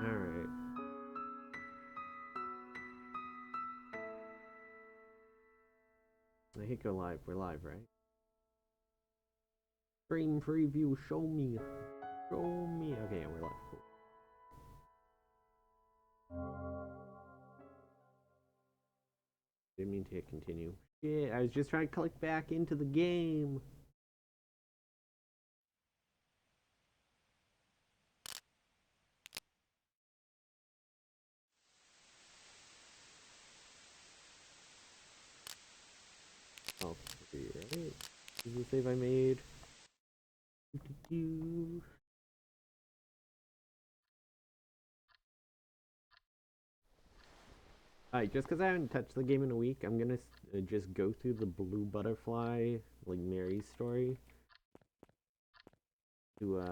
Alright. I hit go live. We're live, right? Stream preview, show me. Show me. Okay, yeah, we're live. Cool. Didn't mean to hit continue. Yeah, I was just trying to click back into the game. Oh, right. This is the save I made. Alright, just because I haven't touched the game in a week, I'm gonna just go through the blue butterfly, like Mary's story, to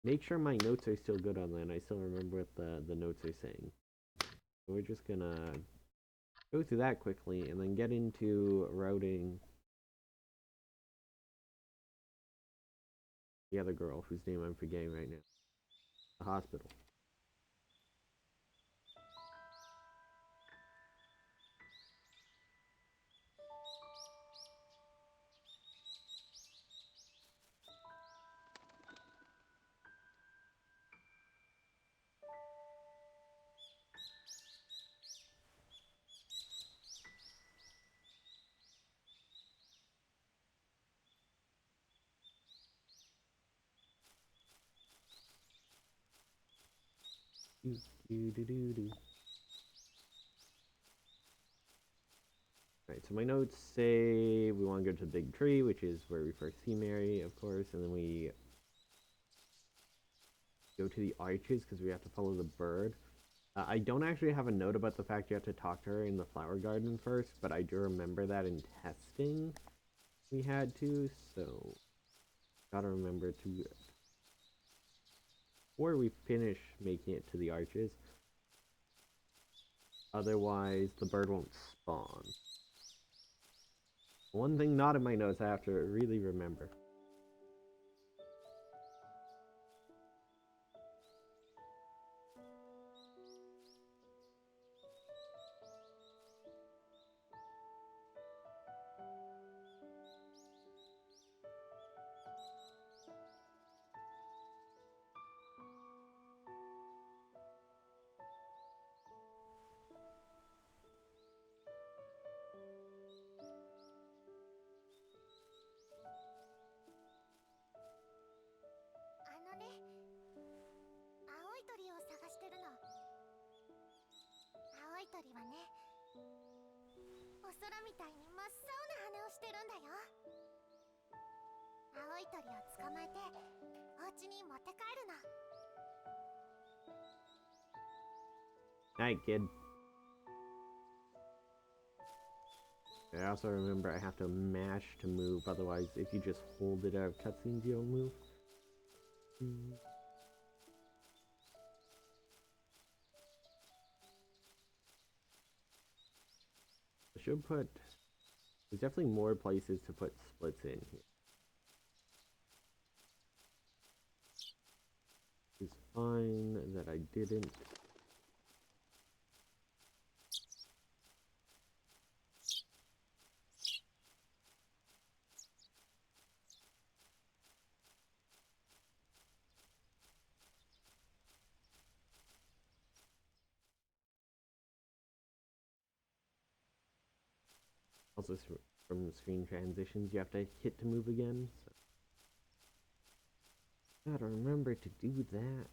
make sure my notes are still good on that and I still remember what the notes are saying. So we're just gonna go through that quickly and then get into routing the other girl whose name I'm forgetting right now. The hospital. Alright, so my notes say we want to go to the big tree, which is where we first see Mary, of course, and then we go to the arches because we have to follow the bird. I don't actually have a note about the fact you have to talk to her in the flower garden first, but I do remember that in testing we had to, so gotta remember to, before we finish making it to the arches. Otherwise, the bird won't spawn. One thing not in my notes I have to really remember. Alright, kid. I also remember I have to mash to move, otherwise if you just hold it out of cutscenes you don't move. I should put... There's definitely more places to put splits in here. It's fine that I didn't. Also, from screen transitions, you have to hit to move again. So. Gotta remember to do that.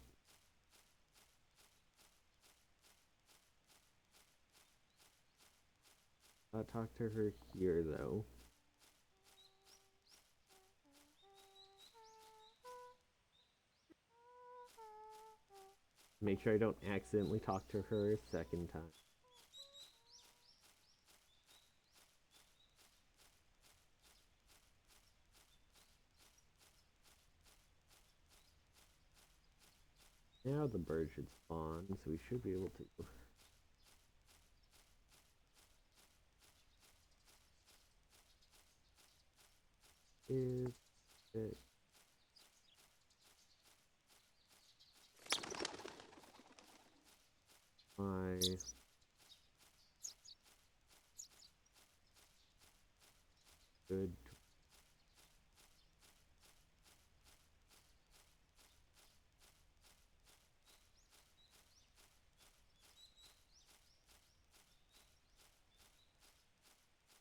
I'll talk to her here, though. Make sure I don't accidentally talk to her a second time. Now the bird should spawn, so we should be able to. Is it? Good.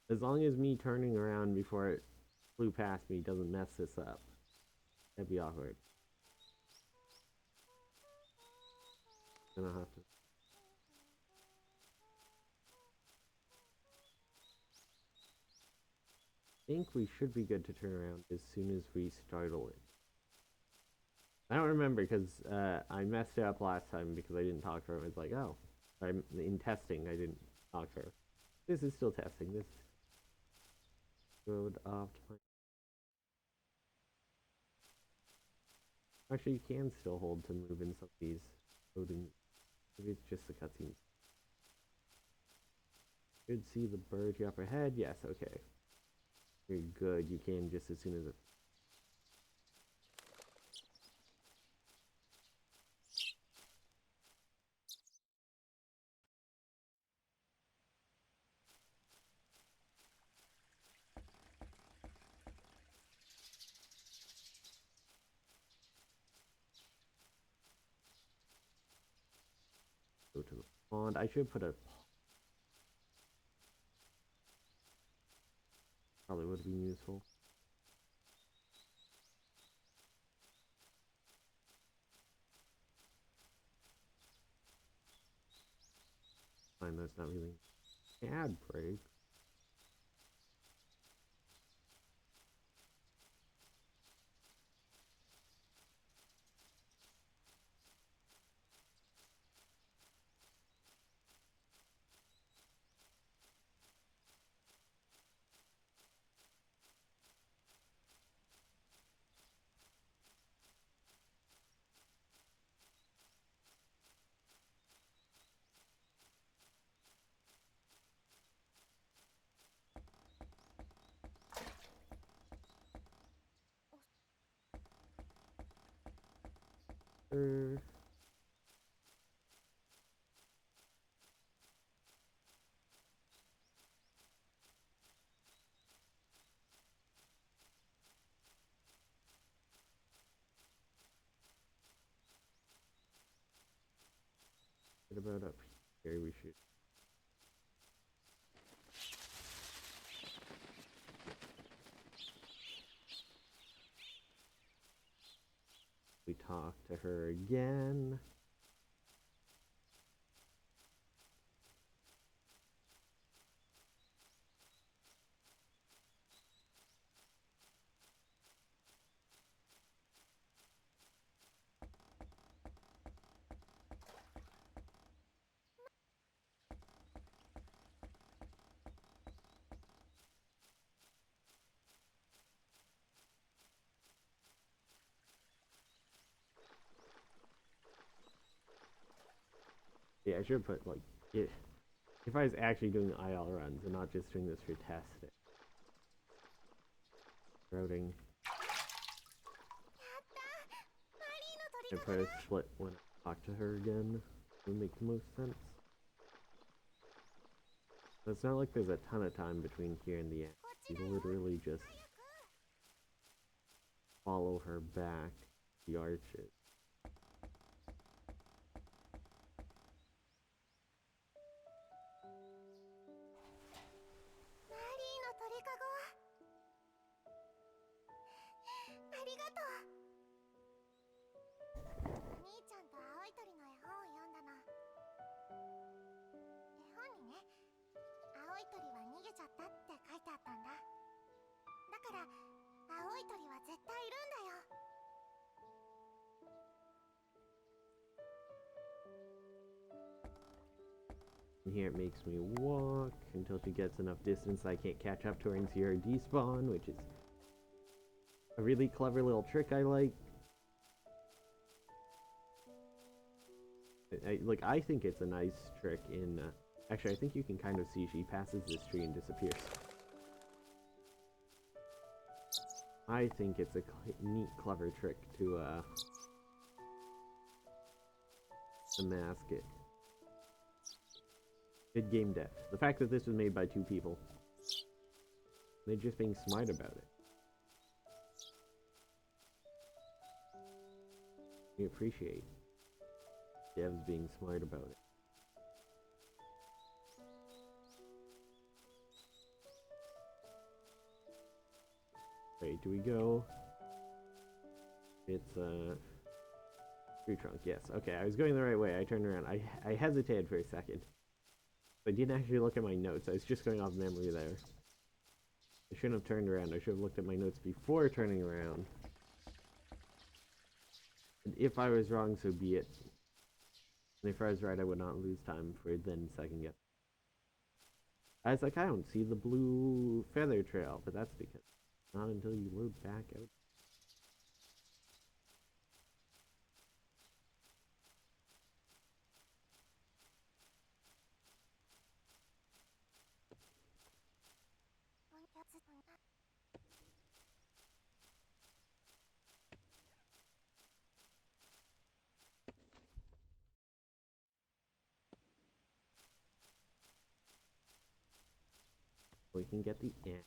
As long as me turning around before it flew past me doesn't mess this up. That'd be awkward. Then I'll have to... I think we should be good to turn around as soon as we startle it. I don't remember because I messed it up last time because I didn't talk to her. I was like, oh, in testing, I didn't talk to her. This is still testing. This road off to my... Actually, you can still hold to move in some of these loading. Maybe it's just the cutscenes. Should see the bird here up ahead. Yes, okay. Very good. You can just as soon as it... Go to the pond. I should put a... Probably would have been useful. Fine, that's not really ad break. What about up here? We should... We talk to her again. Yeah, I should put like if I was actually doing IL runs and not just doing this for testing. Routing. I put a split when I talk to her again. Would make the most sense. So it's not like there's a ton of time between here and the end. You literally just follow her back the arches. And here it makes me walk until she gets enough distance I can't catch up to her and see her despawn, which is a really clever little trick I like. I think it's a nice trick in... actually, I think you can kind of see she passes this tree and disappears. I think it's a neat, clever trick to mask it. Good game dev. The fact that this was made by 2 people. They're just being smart about it. We appreciate devs being smart about it. Wait, do we go? It's tree trunk. Yes. Okay, I was going the right way. I turned around. I hesitated for a second. I didn't actually look at my notes. I was just going off memory there. I shouldn't have turned around. I should have looked at my notes before turning around. And if I was wrong, so be it. And if I was right, I would not lose time for then second guess. I was like, I don't see the blue feather trail, but that's because not until you load back out. We can get the ant.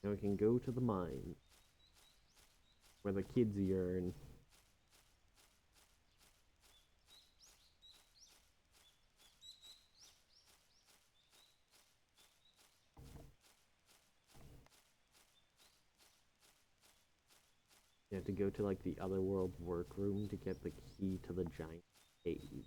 Now we can go to the mine where the kids yearn. You have to go to like the otherworld workroom to get the key to the giant cave.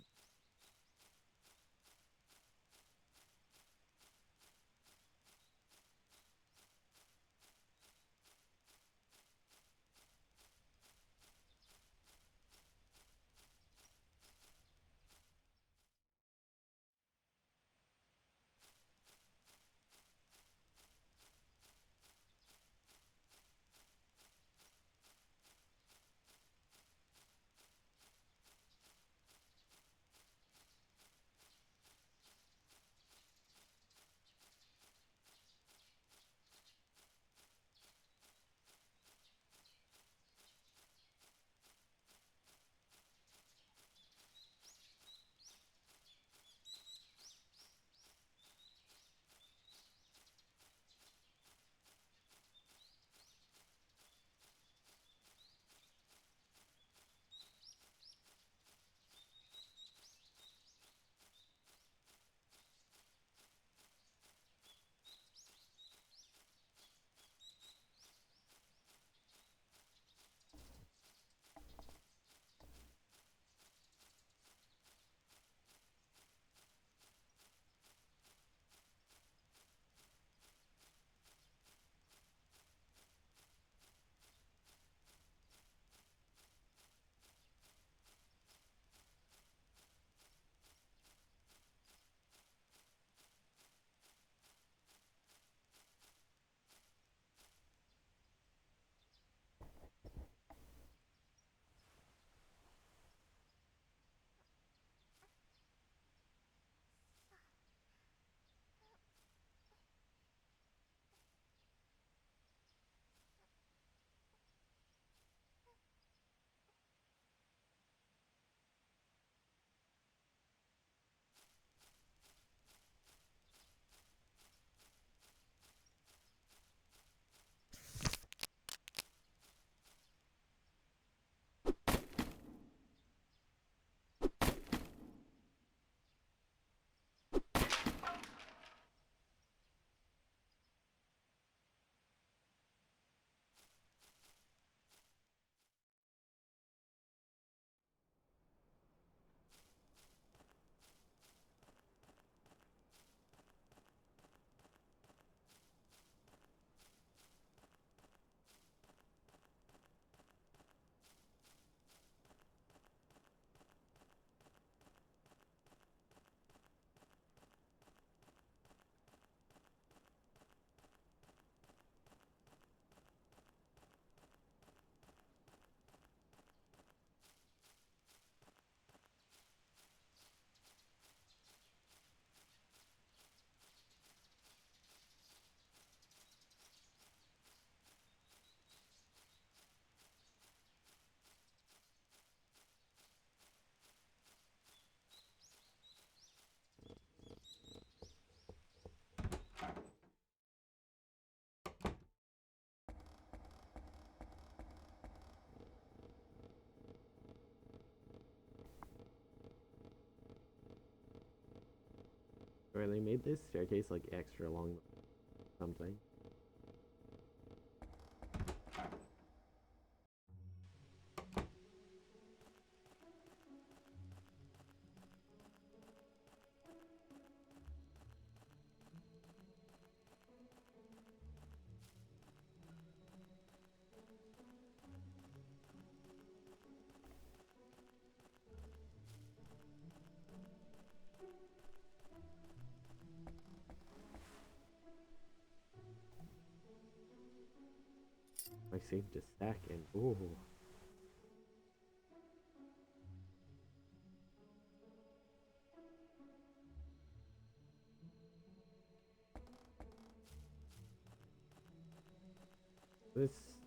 Or they made this staircase like extra long something. I saved a second. Ooh.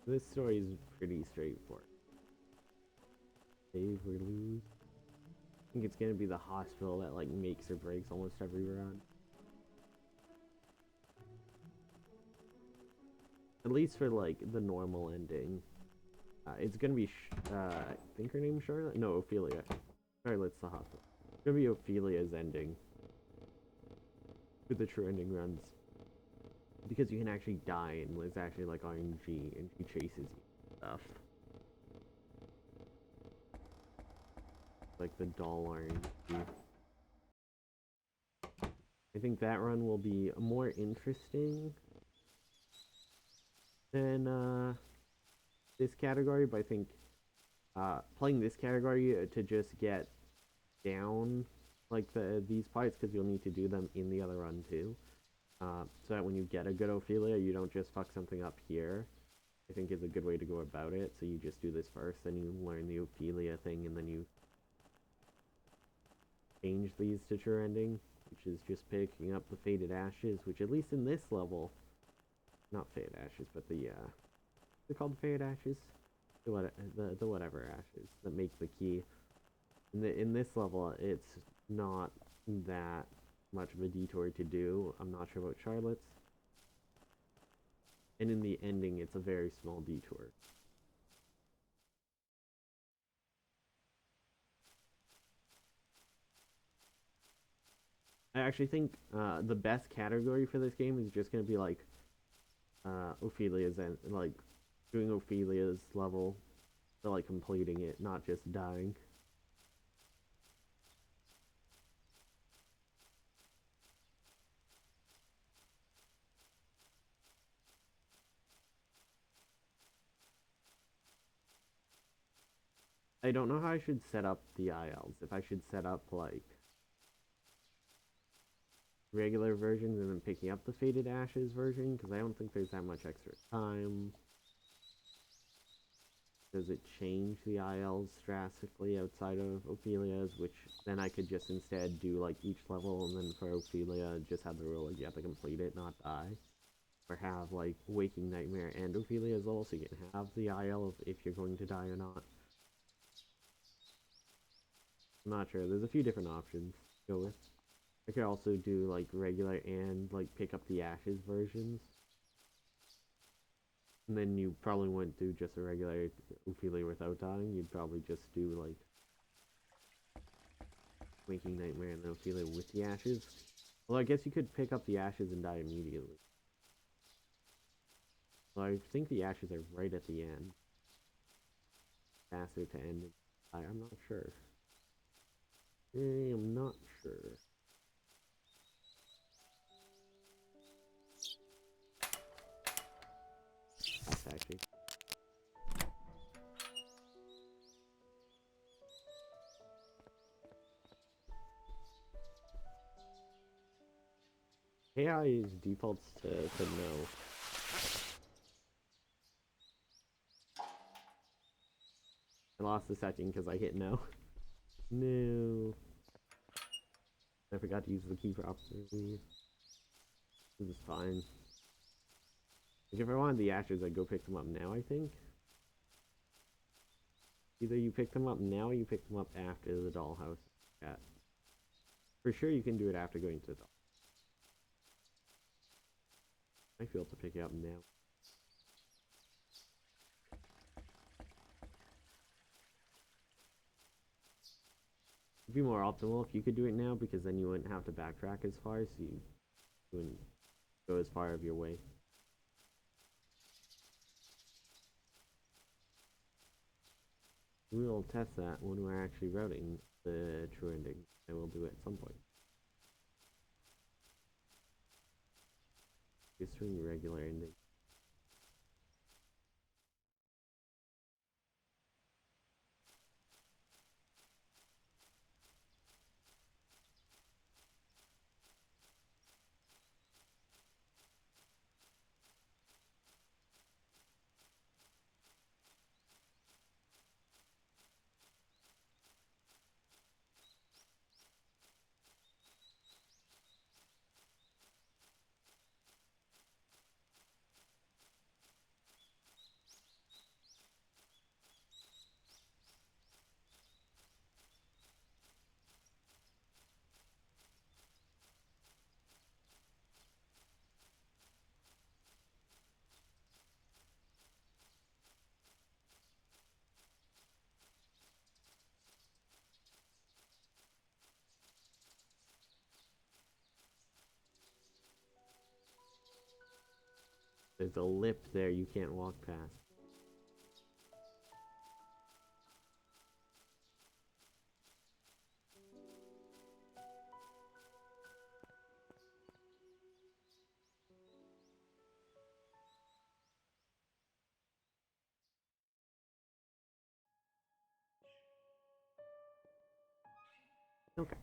This story is pretty straightforward. Save or lose. I think it's gonna be the hospital that like makes or breaks almost every run. At least for like the normal ending. It's gonna be I think her name's Charlotte? No, Ophelia. Charlotte's the hospital. It's gonna be Ophelia's ending. With the true ending runs. Because you can actually die and it's actually like RNG and she chases you and stuff. Like the doll RNG. I think that run will be more interesting than this category, but I think playing this category to just get down like these parts, because you'll need to do them in the other run too, so that when you get a good Ophelia you don't just fuck something up here, I think is a good way to go about it. So you just do this first, then you learn the Ophelia thing, and then you change these to true ending, which is just picking up the Faded Ashes, which at least in this level, not Faded Ashes, but they're called Faded Ashes? The whatever ashes that make the key. In this level, it's not that much of a detour to do. I'm not sure about Charlotte's. And in the ending, it's a very small detour. I actually think the best category for this game is just going to be like Ophelia's and like doing Ophelia's level, so like completing it, not just dying. I don't know how I should set up the ILs. If I should set up like regular versions and then picking up the Faded Ashes version, because I don't think there's that much extra time. Does it change the ILs drastically outside of Ophelia's, which then I could just instead do like each level, and then for Ophelia just have the rule like you have to complete it, not die. Or have like Waking Nightmare and Ophelia's level, so you can have the IL of if you're going to die or not. I'm not sure. There's a few different options to go with. I could also do like regular and like pick up the Ashes versions. And then you probably wouldn't do just a regular Ophelia without dying. You'd probably just do like Waking Nightmare and then Ophelia with the Ashes. Well, I guess you could pick up the Ashes and die immediately. Well, I think the Ashes are right at the end. Faster to end. I'm not sure. I'm not sure. That's actually. AI defaults to no. I lost a second because I hit no. No. I forgot to use the key properly. This is fine. Like if I wanted the Ashes, I'd go pick them up now, I think. Either you pick them up now or you pick them up after the dollhouse. Yeah. For sure you can do it after going to the doll. I feel to pick it up now. It'd be more optimal if you could do it now, because then you wouldn't have to backtrack as far, so you wouldn't go as far of your way. We will test that when we're actually routing the true ending, and we'll do it at some point. Just doing regular ending. There's a lip there you can't walk past. Okay.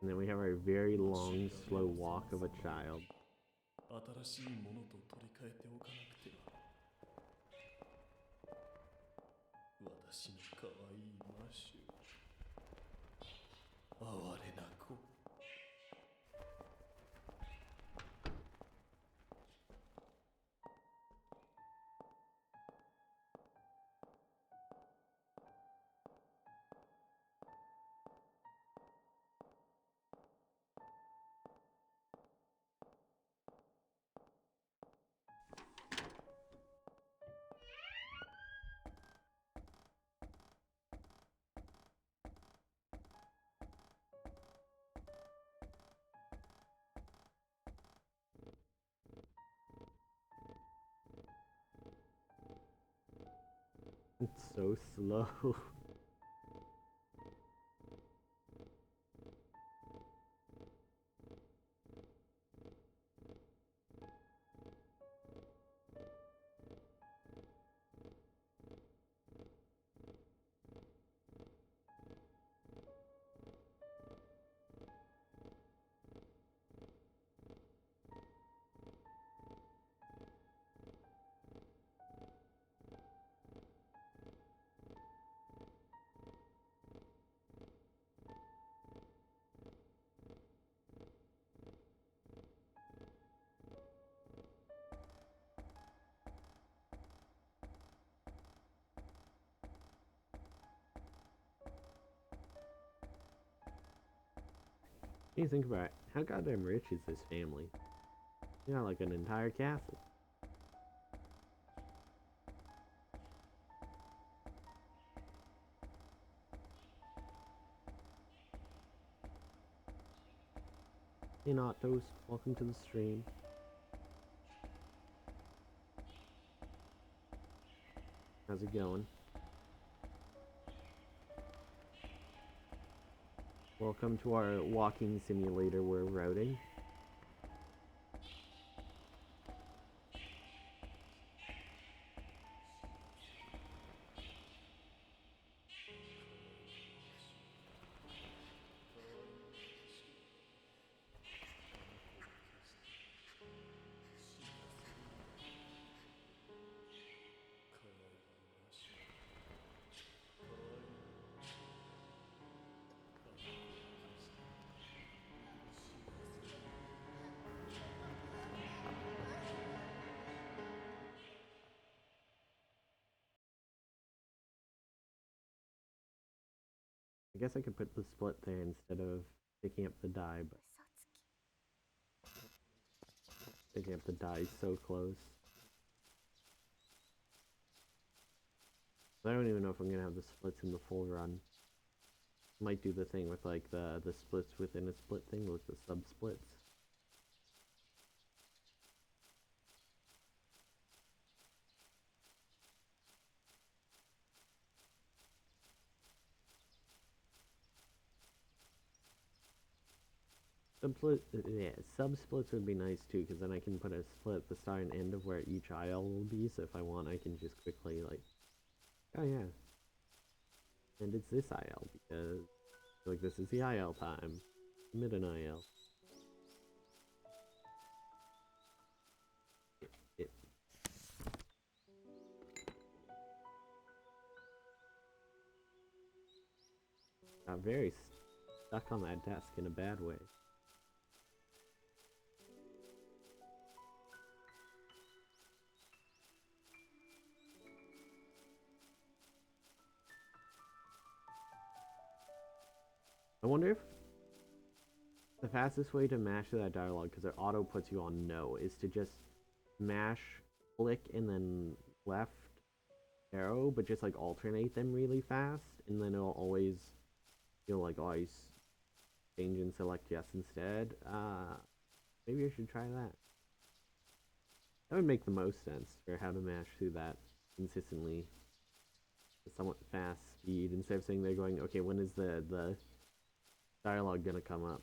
And then we have our very long, slow walk of a child. It's so slow. You think about it, how goddamn rich is this family? You got like an entire castle. Hey Natos, welcome to the stream. How's it going? Welcome to our walking simulator we're routing. I guess I could put the split there instead of picking up the die, but picking up the die is so close. I don't even know if I'm gonna have the splits in the full run. Might do the thing with like the splits within a split thing, with the sub splits. Sub splits would be nice too, because then I can put a split at the start and end of where each aisle will be. So if I want, I can just quickly like, oh yeah, and it's this aisle because like this is the aisle time, midden aisle. It, got very stuck on that desk in a bad way. I wonder if the fastest way to mash that dialogue, because it auto puts you on no, is to just mash, click, and then left arrow, but just like alternate them really fast, and then it'll always feel like always change and select yes instead. Maybe I should try that. That would make the most sense for how to mash through that consistently, somewhat fast speed, instead of saying they're going, okay, when is the dialogue gonna come up?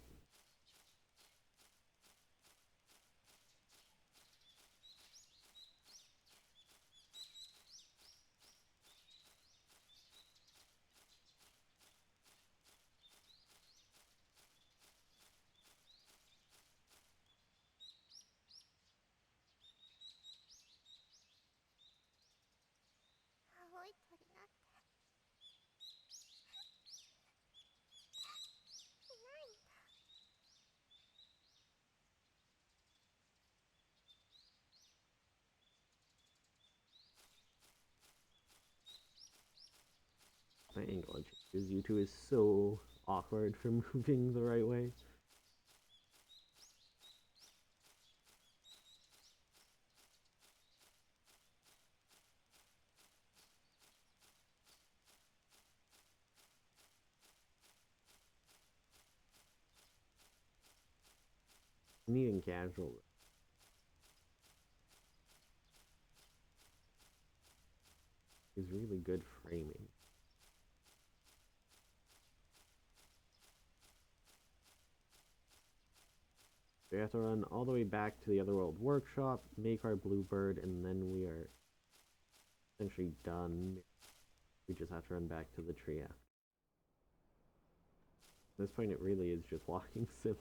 My angle changes. U2 is so awkward for moving the right way. Needing casual is really good framing. We have to run all the way back to the Otherworld workshop, make our bluebird, and then we are essentially done. We just have to run back to the tree after. At this point, it really is just walking sim.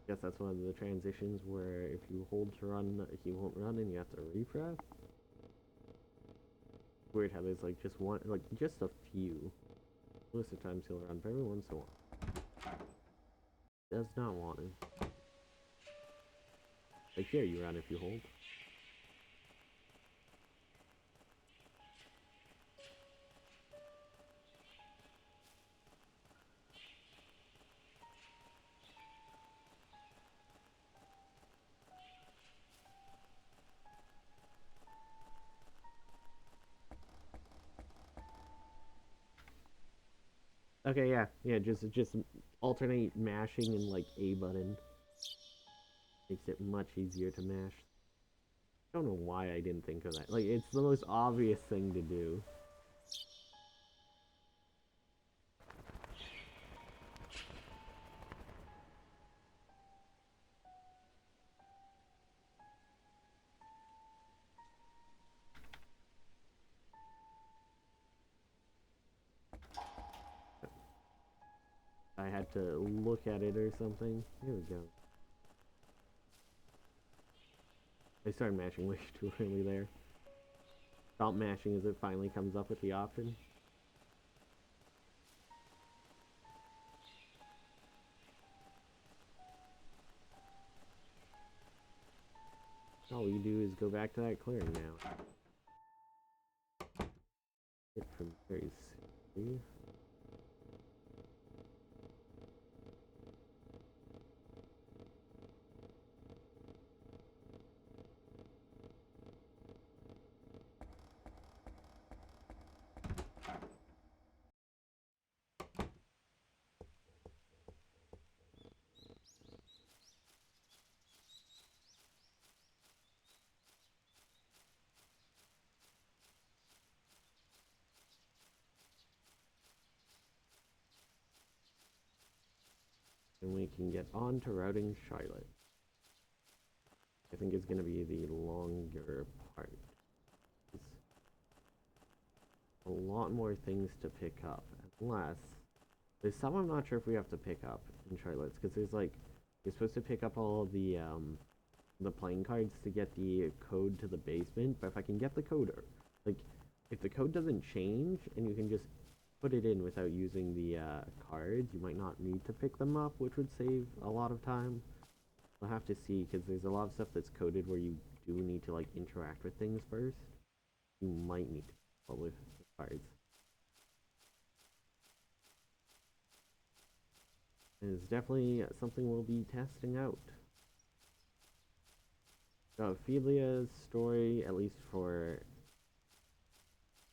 Guess that's one of the transitions where if you hold to run, he won't run and you have to repress. Weird how there's like just one, like just a few. Most of the times he'll run, but every once in a while. Does not want to. Like here, you run if you hold. Okay, yeah, just alternate mashing and like A button. Makes it much easier to mash. I don't know why I didn't think of that. Like, it's the most obvious thing to do. I had to look at it or something. Here we go. I started mashing way too early there. Stop mashing as it finally comes up with the option. All you do is go back to that clearing now. Get from very simply. And we can get on to routing Charlotte. I think it's going to be the longer part. It's a lot more things to pick up, unless there's some I'm not sure if we have to pick up in Charlotte's, because there's like you're supposed to pick up all the playing cards to get the code to the basement. But if I can get the code, like if the code doesn't change and you can just put it in without using the cards, you might not need to pick them up, which would save a lot of time. We'll have to see, because there's a lot of stuff that's coded where you do need to like interact with things first. You might need to pull with the cards. And it's definitely something we'll be testing out. So Ophelia's story, at least for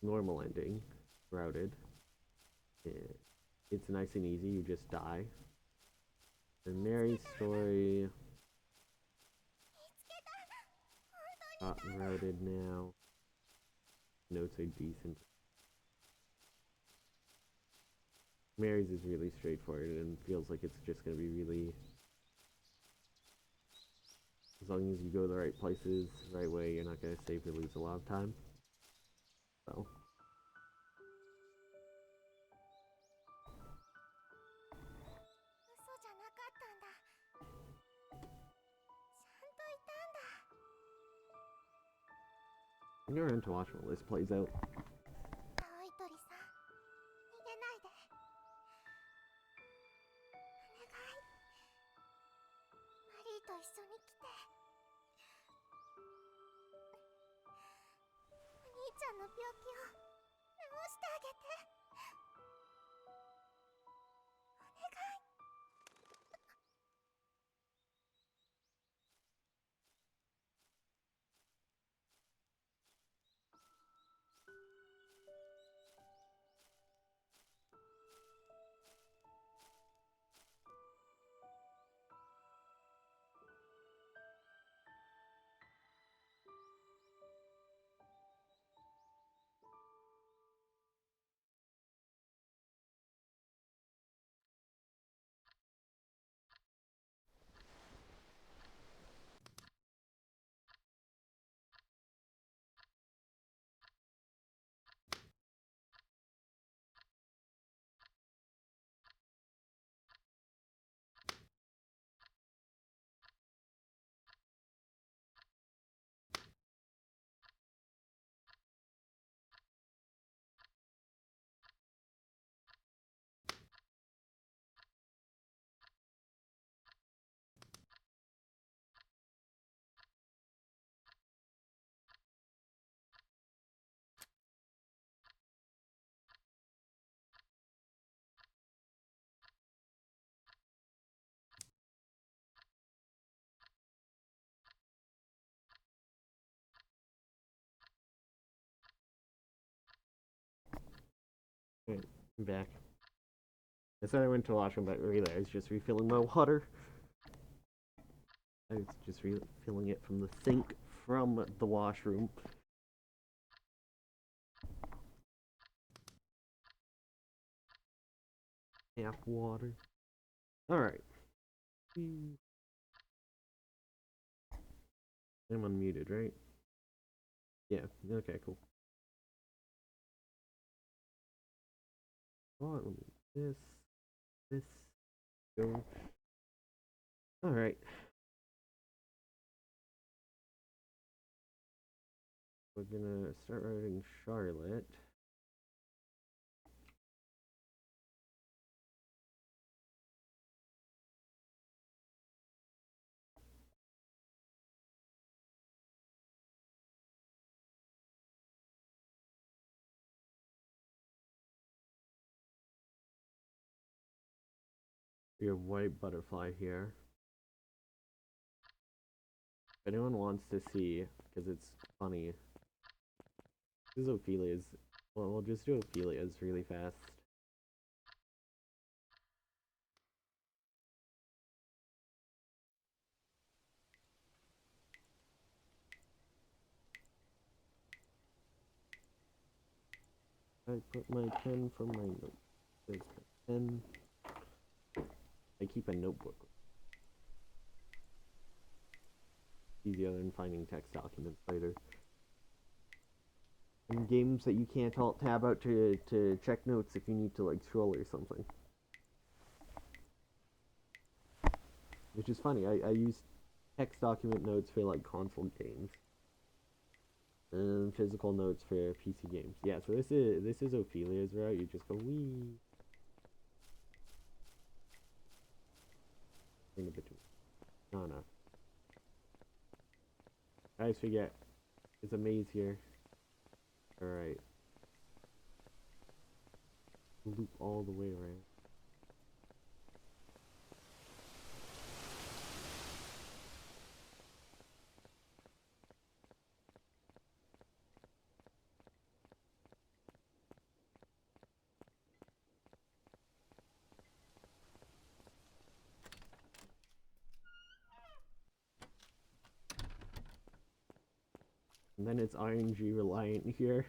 normal ending, routed. It's nice and easy, you just die. And Mary's story got routed now. Notes are decent. Mary's is really straightforward and feels like it's just going to be really... As long as you go the right places, the right way, you're not going to save or lose a lot of time. So... I'm going to run to watch while this plays out. Alright, I'm back. I said I went to wash them, but really I was just refilling my water. I was just refilling it from the sink from the washroom. Tap water. Alright. I'm unmuted, right? Yeah, okay, cool. Oh, this, go. Alright. We're gonna start writing Charlotte. We have white butterfly here. If anyone wants to see, because it's funny, this is Ophelia's. Well, we'll just do Ophelia's really fast. I put my pen from my note. There's my pen. I keep a notebook. Easier than finding text documents later. And games that you can't alt tab out to check notes if you need to like scroll or something. Which is funny, I use text document notes for like console games. And physical notes for PC games. Yeah, so this is Ophelia's route. You just go wee. In a bit. No. I always forget. There's a maze here. Alright. Loop all the way around. And then it's RNG reliant here.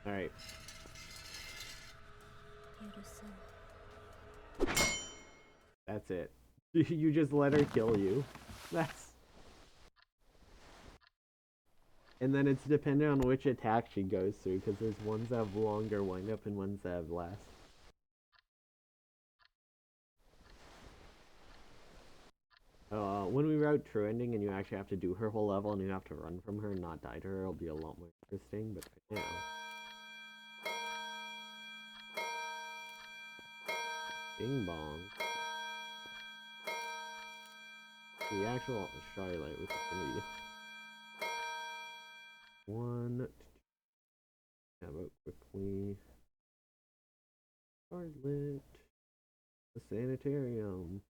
Alright. That's it. You just let her kill you. That's... And then it's dependent on which attack she goes through, because there's ones that have longer windup and ones that have less. When we route true ending and you actually have to do her whole level and you have to run from her and not die to her, it'll be a lot more interesting, but right now... Bing bong. The actual Charlotte, which is gonna be... One... How about quickly... Charlotte... The sanitarium.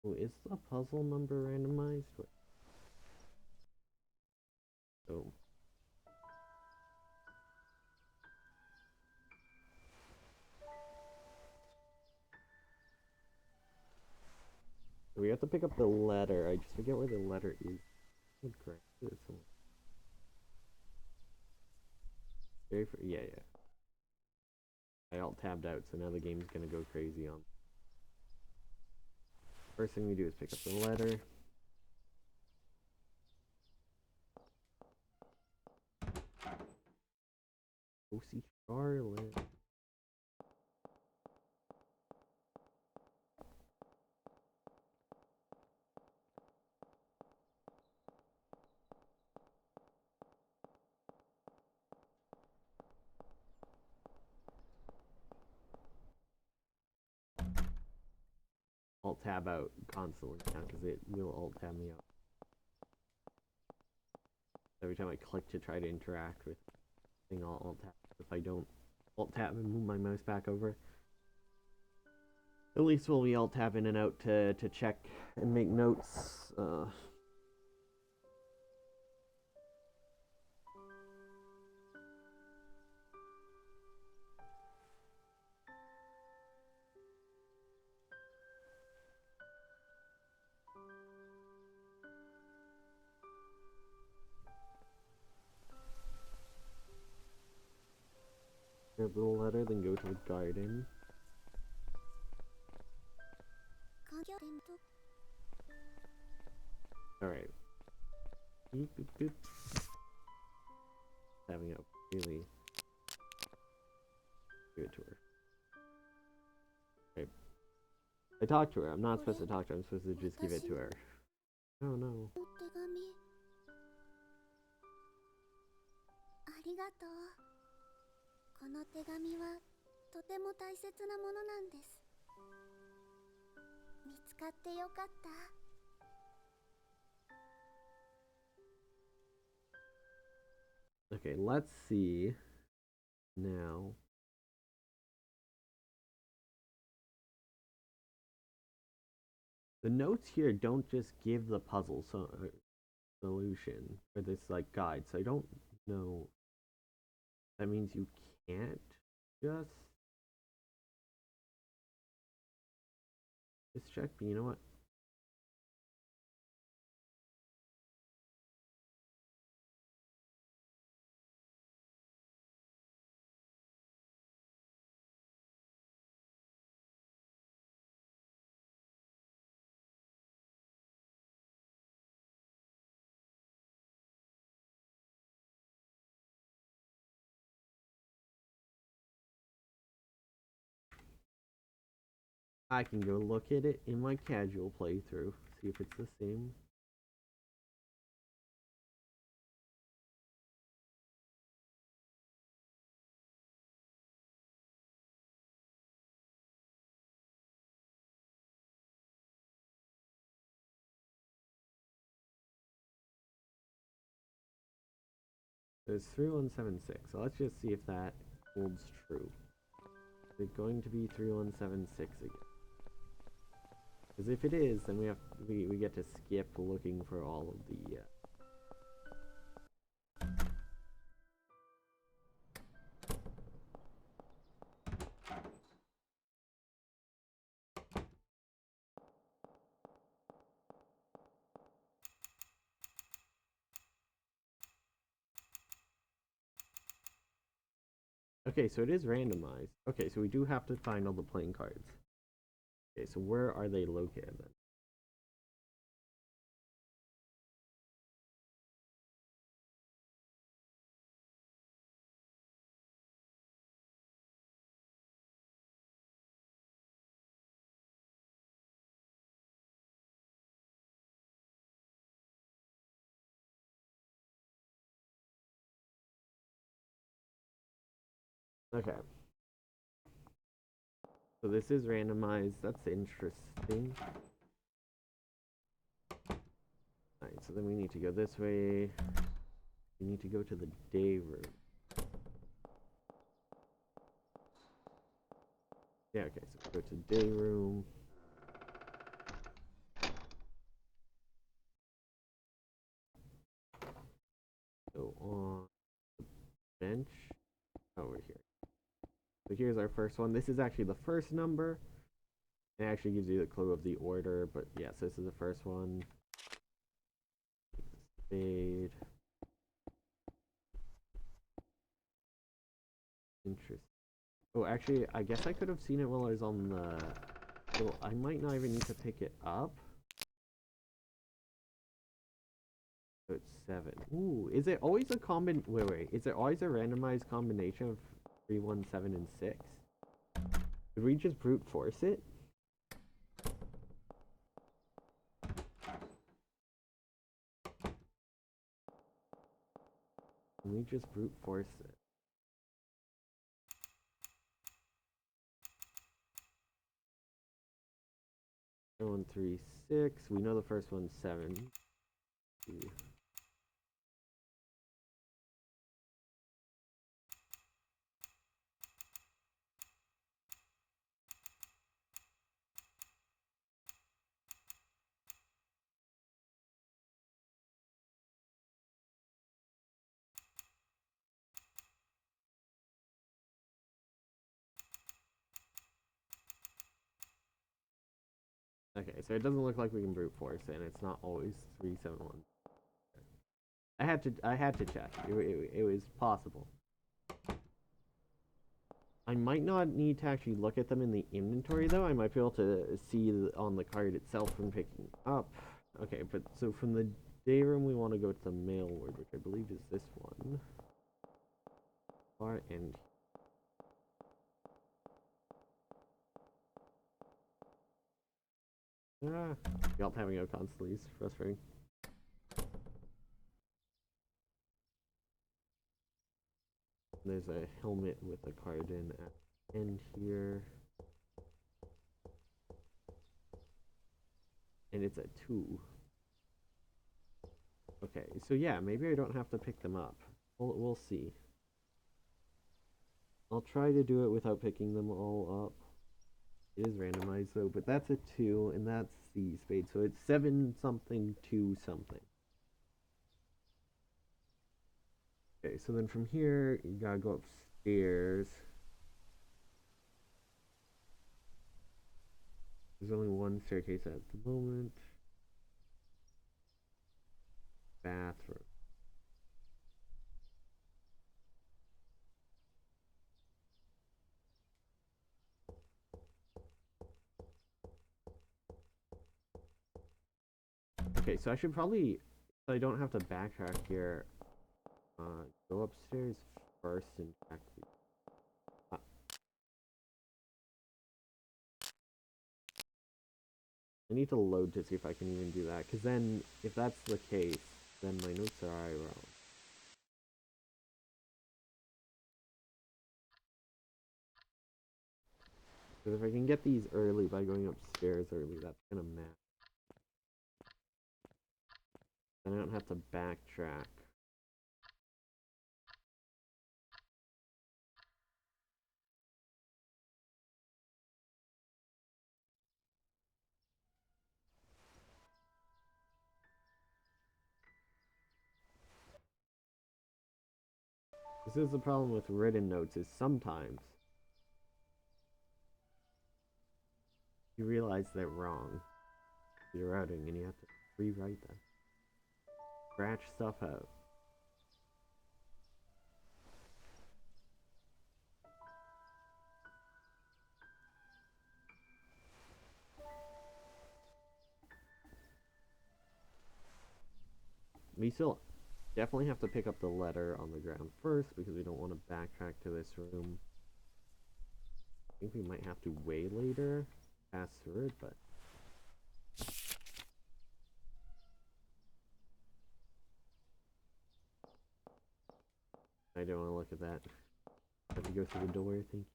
Oh, is the puzzle number randomized? Oh. have to pick up the letter. I just forget where the letter is. Yeah. I alt tabbed out, so now the game's gonna go crazy on. First thing we do is pick up the letter. Go see Charlotte. Alt tab out constantly now because it will alt tab me out. Every time I click to try to interact with thing, I'll alt tab. If I don't alt tab and move my mouse back over, at least we'll be alt tab in and out to check and make notes. Grab the letter, then go to the garden. Alright. Having a really give it to her. Okay. I talked to her. I'm not supposed to talk to her. I'm supposed to just give it to her. Oh no. Okay, let's see now. The notes here don't just give the puzzle solution or this like guide, so I don't know. That means you can't just check, but you know what? I can go look at it in my casual playthrough, see if it's the same. There's 3176, so let's just see if that holds true. Is it going to be 3176 again? Because if it is, then we get to skip looking for all of the Okay, so it is randomized. Okay, so we do have to find all the playing cards. Okay, so where are they located then? Okay. So this is randomized. That's interesting. Alright, so then we need to go this way. We need to go to the day room. Yeah, okay, so go to day room. Go on the bench over here. So here's our first one. This is actually the first number. It actually gives you the clue of the order, but yes, this is the first one. Spade. Interesting. Oh, actually, I guess I could have seen it while I was on the... Well, I might not even need to pick it up. So it's 7. Ooh, is it always a Wait. Is it always a randomized combination of 3, 1, 7, and 6? Did we just brute force it? Can we just brute force it? 1, 3, 6. We know the first one's 7. 2. Okay, so it doesn't look like we can brute force it, and it's not always 3, 7, 1. I had to check. It was possible. I might not need to actually look at them in the inventory, though. I might be able to see on the card itself from picking up. Okay, but so from the day room, we want to go to the mail ward, which I believe is this one. Far end. Y'all having out constantly is frustrating. There's a helmet with a card in at the end here. And it's a 2. Okay, so yeah, maybe I don't have to pick them up. We'll see. I'll try to do it without picking them all up. It is randomized though, but that's a 2, and that's the spade, so it's 7 something 2 something. Okay, so then from here, you gotta go upstairs. There's only one staircase at the moment. Bathroom. Okay, so I should probably, so I don't have to backtrack here, go upstairs first and check the... I need to load to see if I can even do that, because then, if that's the case, then my notes are already wrong. Because if I can get these early by going upstairs early, that's gonna matter. Then I don't have to backtrack. This is the problem with written notes, is sometimes you realize they're wrong. You're routing and you have to rewrite them. Scratch stuff out. We still definitely have to pick up the letter on the ground first because we don't want to backtrack to this room. I think we might have to wait later, pass through it, but... I don't want to look at that. I have to go through the door, I think.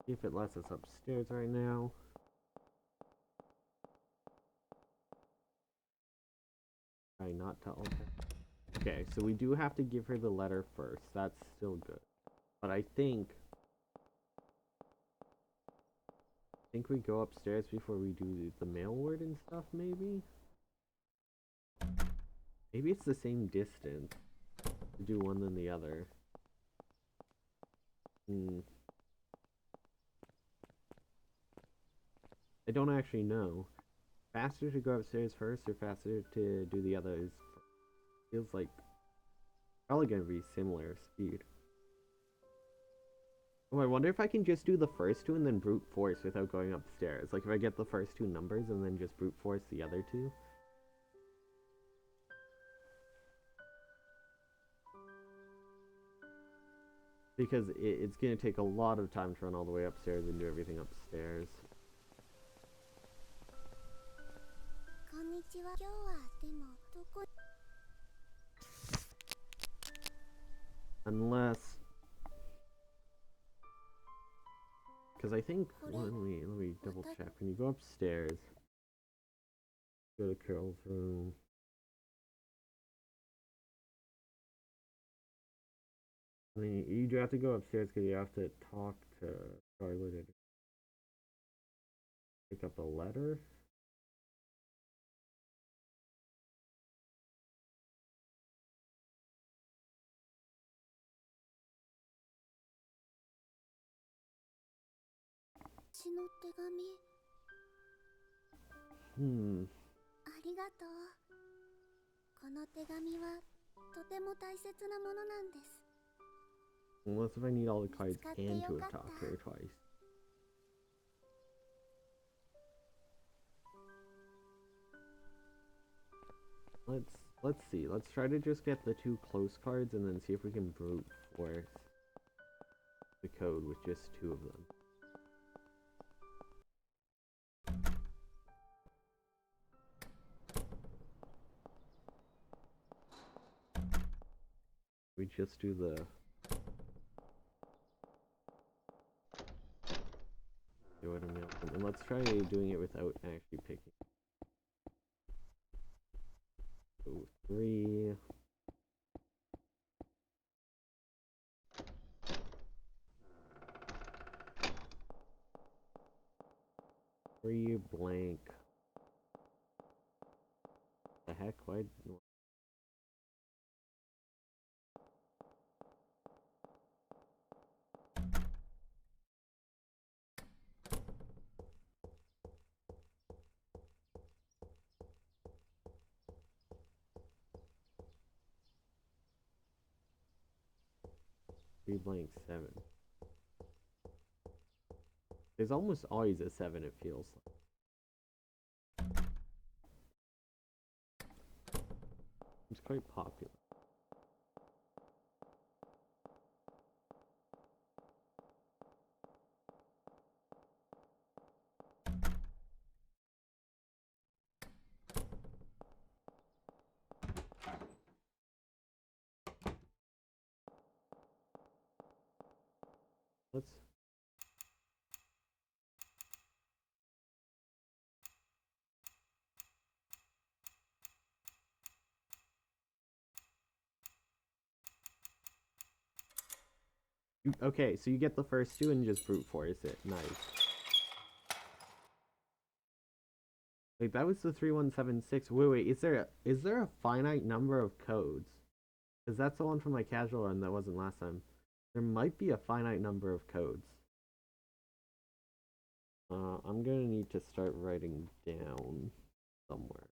See if it lets us upstairs right now. Try not to alter. Okay, so we do have to give her the letter first. That's still good. But I think we go upstairs before we do the mail word and stuff, maybe? Maybe it's the same distance to do one than the other. I don't actually know. Faster to go upstairs first or faster to do the others? Feels like probably gonna be similar speed. Oh, I wonder if I can just do the first two and then brute force without going upstairs. Like if I get the first two numbers and then just brute force the other two. Because it's gonna take a lot of time to run all the way upstairs and do everything upstairs. Unless, because I think let me double check. When you go upstairs, go to Carol's room. I mean, you do have to go upstairs because you have to talk to Charlotte and pick up a letter. Unless if I need all the cards and to have talked to her twice. Let's see. Let's try to just get the two close cards and then see if we can brute force the code with just two of them. We just do the and let's try doing it without actually picking. So 3. 3 blank. The heck? Why? Blank 7. There's almost always a 7, it feels like. It's quite popular. Let's okay, so you get the first two and just brute force it. Nice. Wait, that was the 3176. Wait, is there a finite number of codes? Because that's the one from my casual run that wasn't last time. There might be a finite number of codes. I'm gonna need to start writing down somewhere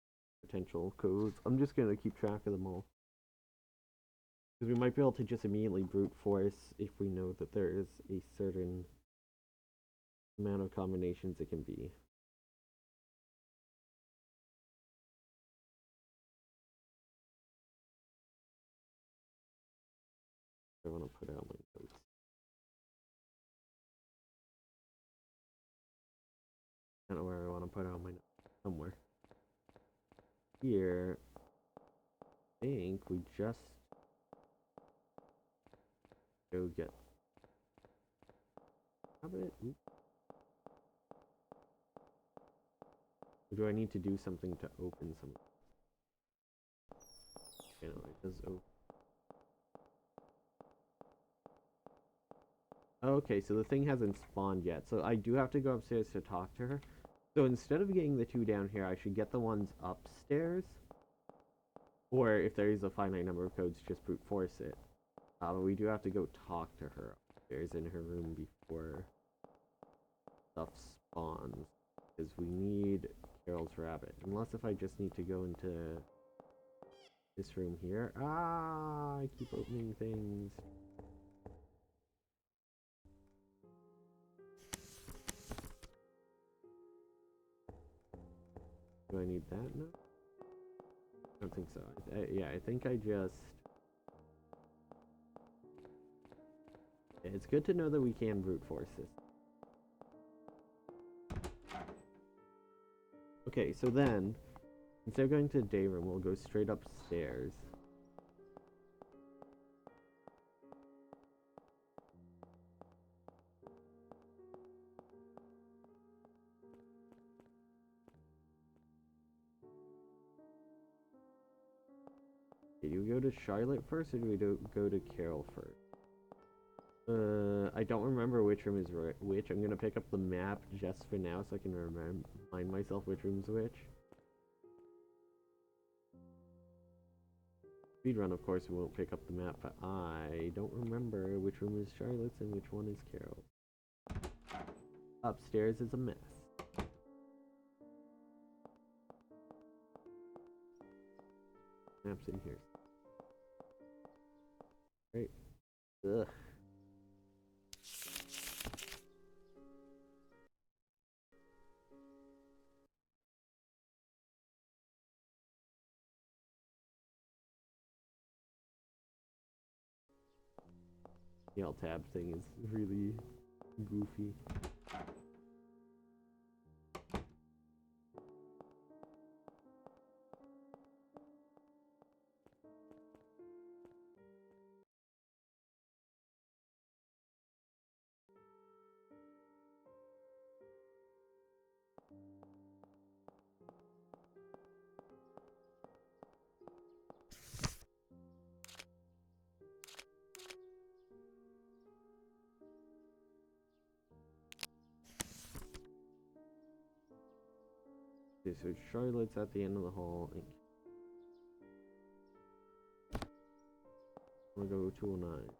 potential codes. I'm just gonna keep track of them all. Because we might be able to just immediately brute force if we know that there is a certain amount of combinations it can be. I want to put out my notes. I don't know where I want to put out my notes. Somewhere. Here, I think we just go get it. Do I need to do something to open some? Okay, no, it does open. Okay, so the thing hasn't spawned yet, so I do have to go upstairs to talk to her. So instead of getting the two down here, I should get the ones upstairs. Or if there is a finite number of codes, just brute force it. But we do have to go talk to her upstairs in her room before stuff spawns. Because we need Carol's rabbit. Unless if I just need to go into this room here. Ah, I keep opening things. Do I need that? No? I don't think so. Yeah, I think I just... It's good to know that we can brute force this. Okay, so then, instead of going to the day room, we'll go straight upstairs. Okay, do we go to Charlotte first, or do we go to Carol first? I don't remember which room is which. I'm gonna pick up the map just for now so I can remind myself which room's which. Speedrun, of course, we won't pick up the map, but I don't remember which room is Charlotte's and which one is Carol's. Upstairs is a mess. Map's in here. Right. Ugh. The alt tab thing is really goofy. Okay, so Charlotte's at the end of the hall. I'm gonna go 209.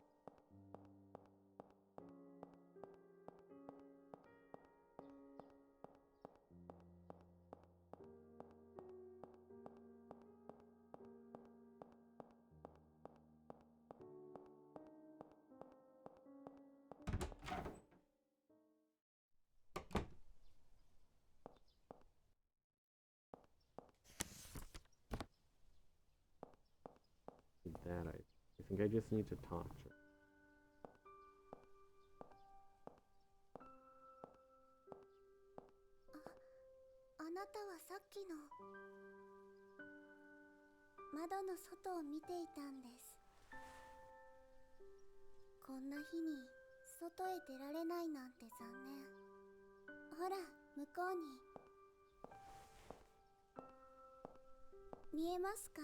That I think I just need to talk to her. あなたはさっきの窓の外を見ていたんです。こんな日に外へ出られないなんて残念。ほら、向こうに。見えますか？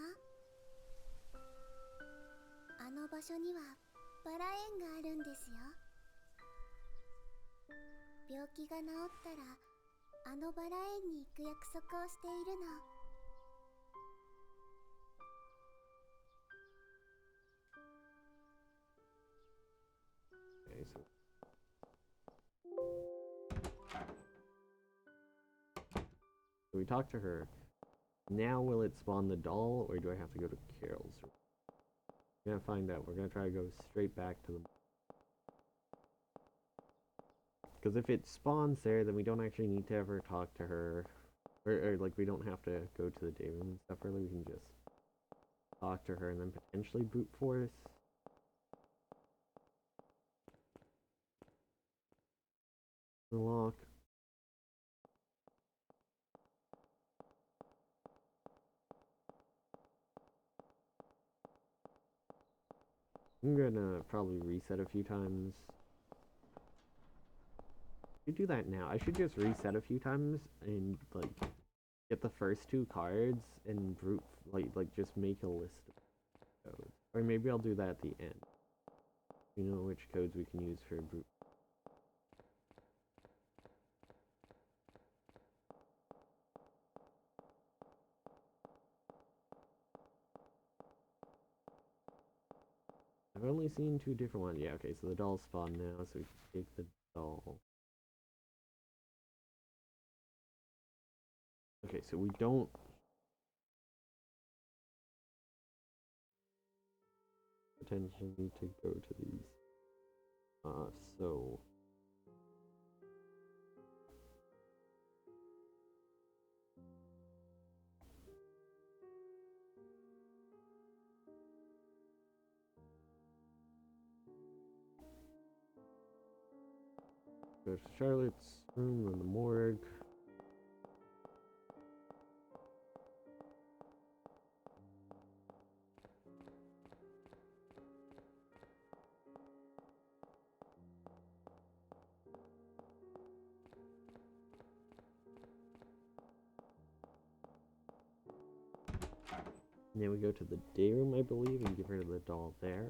あの場所にはバラ園があるんですよ。病気が治ったらあのバラ園に行く約束をしているの。Okay, so we talked to her. Now will it spawn the doll, or do I have to go to Carol's room? We're gonna find out. We're gonna try to go straight back to the... Because if it spawns there, then we don't actually need to ever talk to her. Or like, we don't have to go to the day room and stuff, really. We can just talk to her and then potentially brute force. The lock. I'm gonna probably reset a few times. You do that now. I should just reset a few times and like get the first two cards and brute like just make a list of codes. Or maybe I'll do that at the end. You know which codes we can use for brute. only seen 2 different ones. Yeah, okay, so the doll's spawned now, so we can take the doll. Okay, so we don't... potentially need to go to these. So... go to Charlotte's room in the morgue. And then we go to the day room, I believe, and get rid of the doll there.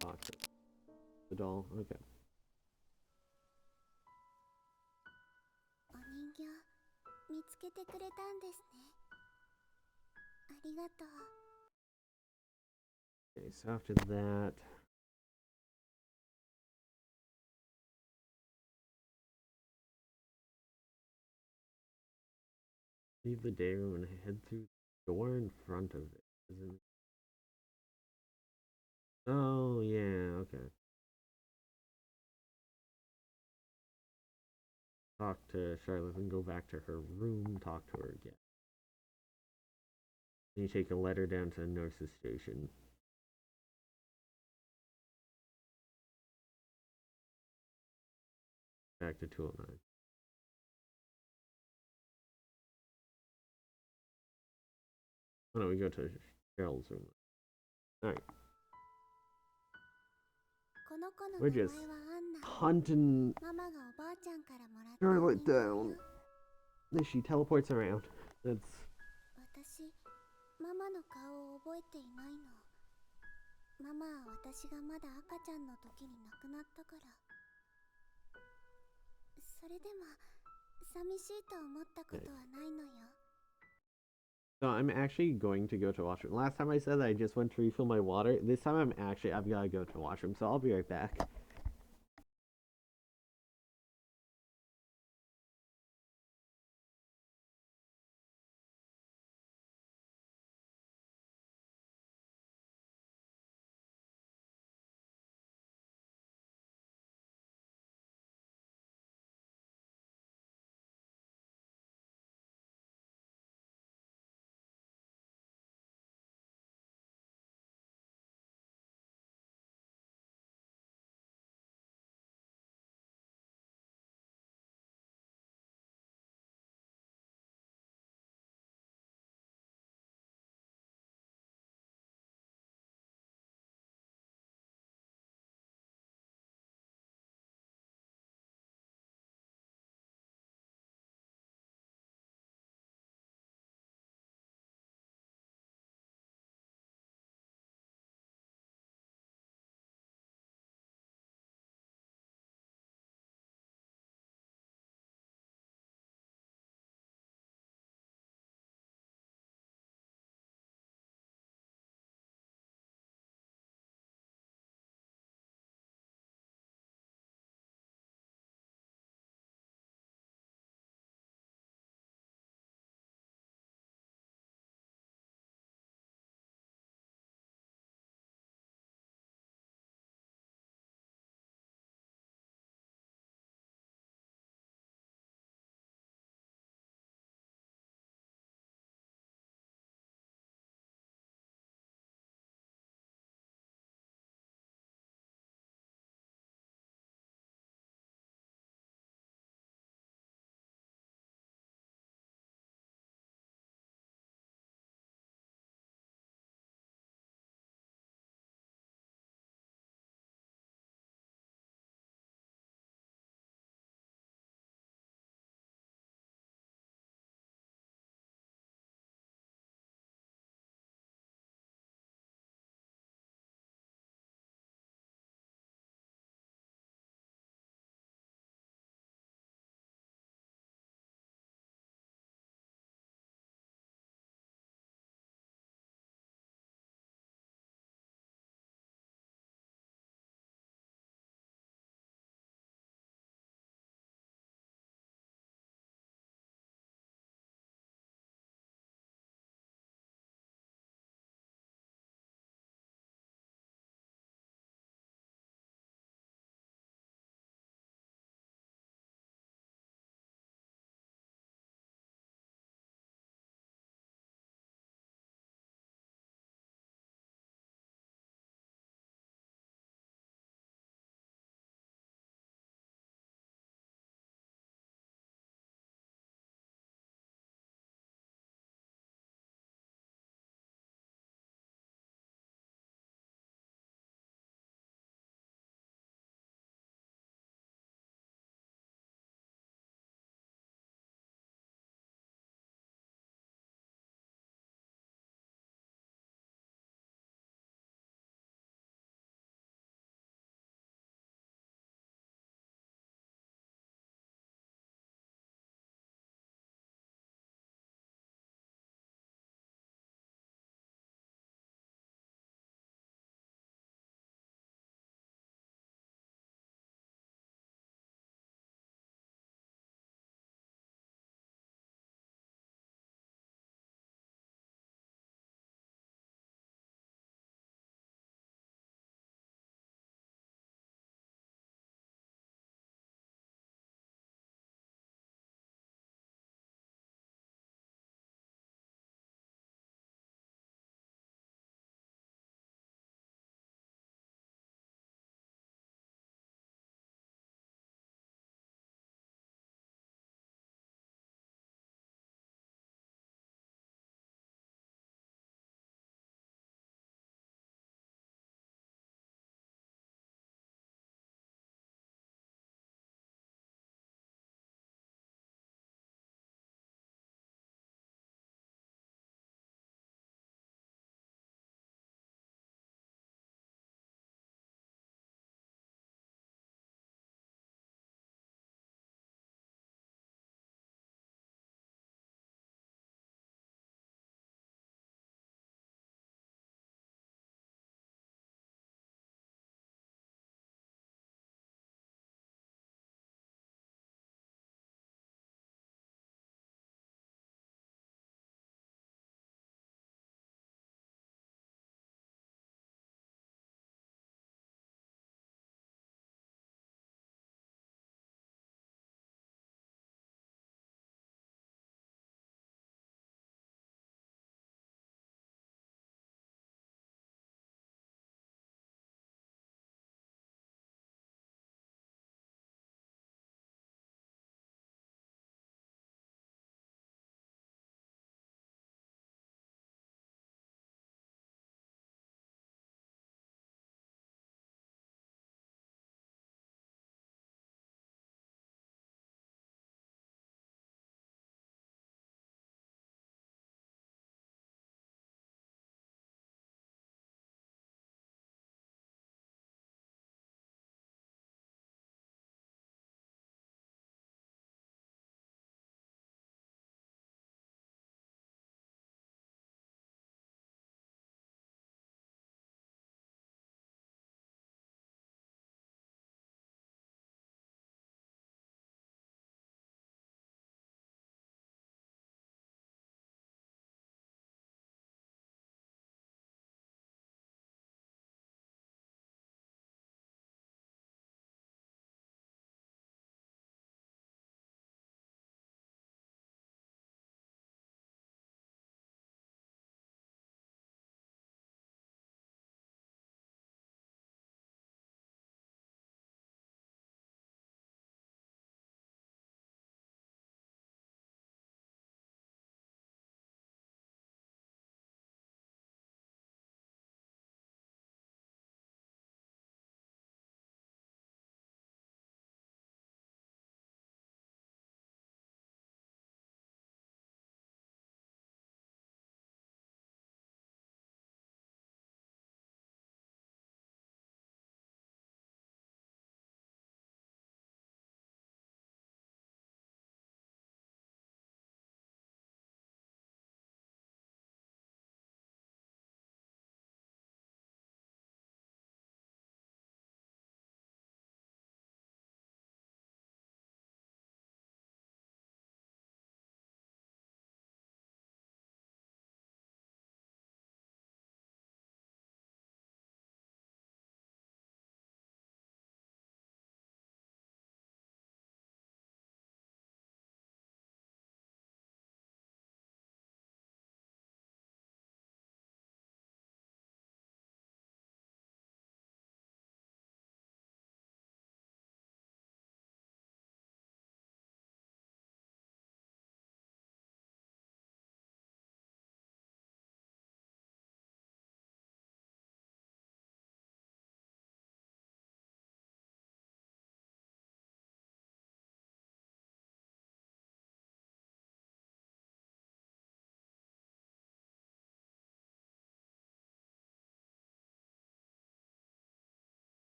Box it. The doll, okay. お人形見つけてくれたんですね。ありがとう。 Okay, so after that... leave the day room and head through the door in front of it. Isn't it? Oh, yeah, okay. Talk to Charlotte and go back to her room, talk to her again. Then you take a letter down to the nurse's station. Back to 209. Oh no, we go to Cheryl's room. Alright. We're just hunting Charlotte down. Then she teleports around. That's... 私ママの顔を覚えていないの。ママは私がまだ赤ちゃんの時に亡くなったから。それでも寂しいと思ったことはないのよ。 So I'm actually going to go to washroom. Last time I said that I just went to refill my water. This time I've got to go to washroom, so I'll be right back.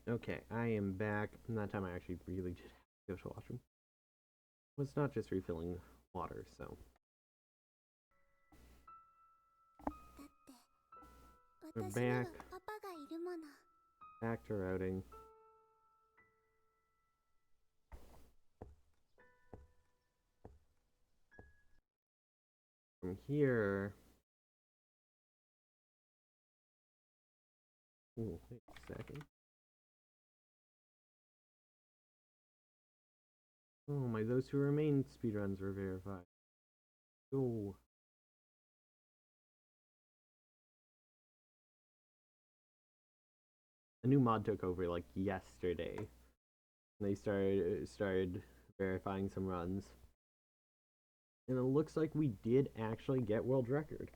Okay, I am back. And that time I actually really did go to the washroom. It's not just refilling water, so. だって We're 私には back. パパがいるもの。 Back to routing. From here. Ooh, wait a second. Oh, my those who remain speedruns were verified. Oh. A new mod took over like yesterday. They started verifying some runs. And it looks like we did actually get world record.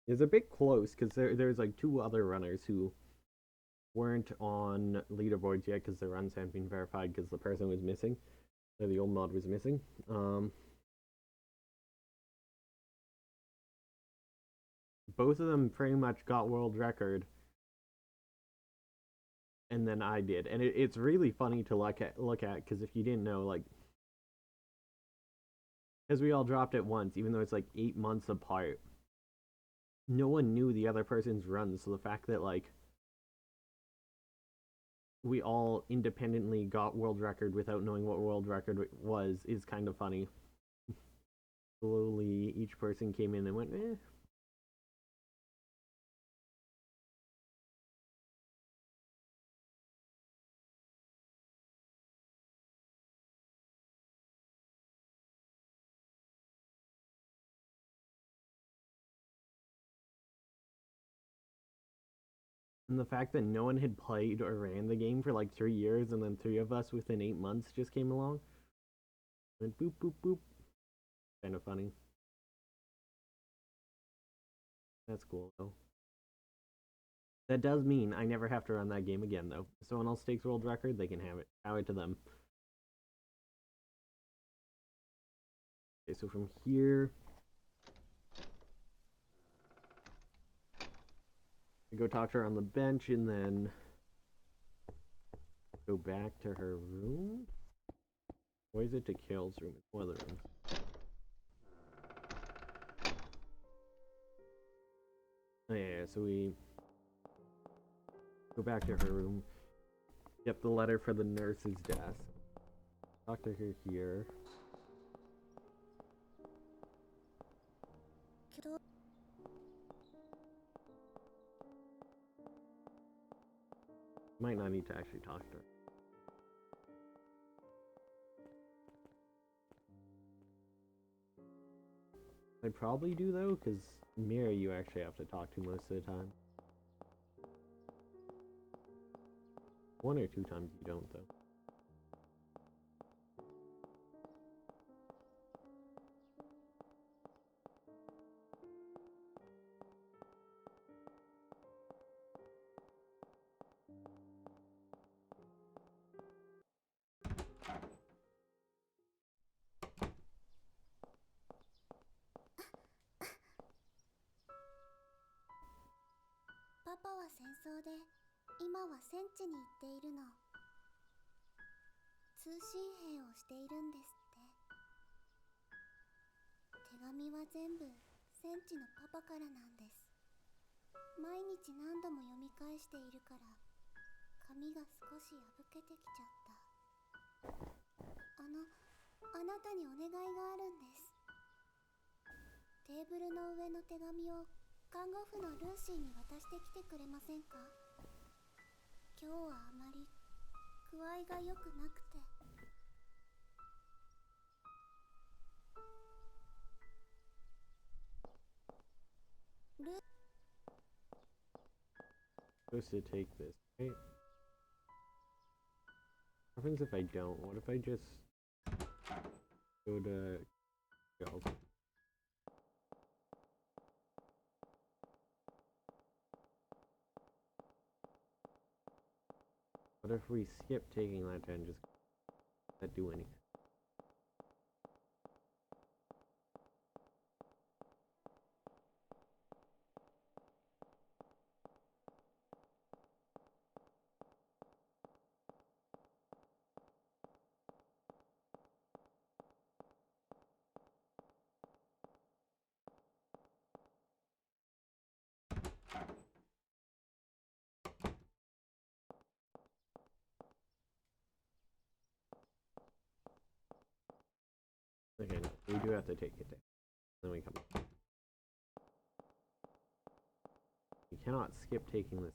It's a bit close because there's like two other runners who weren't on leaderboards yet because their runs hadn't been verified because the person was missing. Or the old mod was missing. Both of them pretty much got world record. And then I did. And it's really funny to look at because if you didn't know, like, because we all dropped at once, even though it's like 8 months apart. No one knew the other person's runs, so the fact that like we all independently got world record without knowing what world record was is kind of funny. Slowly, each person came in and went, eh. And the fact that no one had played or ran the game for like 3 years, and then 3 of us within 8 months just came along. Went boop, boop, boop. Kind of funny. That's cool, though. That does mean I never have to run that game again, though. If someone else takes world record, they can have it. Power to them. Okay, so from here, I go talk to her on the bench, and then go back to her room. Or is it to Kale's room? It's one of the rooms. Oh, yeah, so we go back to her room. Get the letter for the nurse's desk. Talk to her here. Might not need to actually talk to her. I'd probably do though, because Mira you actually have to talk to most of the time. 1 or 2 times you don't though. Papa は戦争で今は戦地に行っているの。通信兵をしているんですって。手紙は全部戦地のパパからなんです。毎日何度も読み返しているから紙が少し破けてきちゃった。あなたにお願いがあるんです。テーブルの上の手紙を看護婦のルーシーに渡してきてくれませんか？今日はあまり具合が良くなくて。Supposed to take this, right? What happens if I don't? What if I just go to go? What if we skip taking that and just not do anything? Okay, no, we do have to take it down. Then we come back. You cannot skip taking this.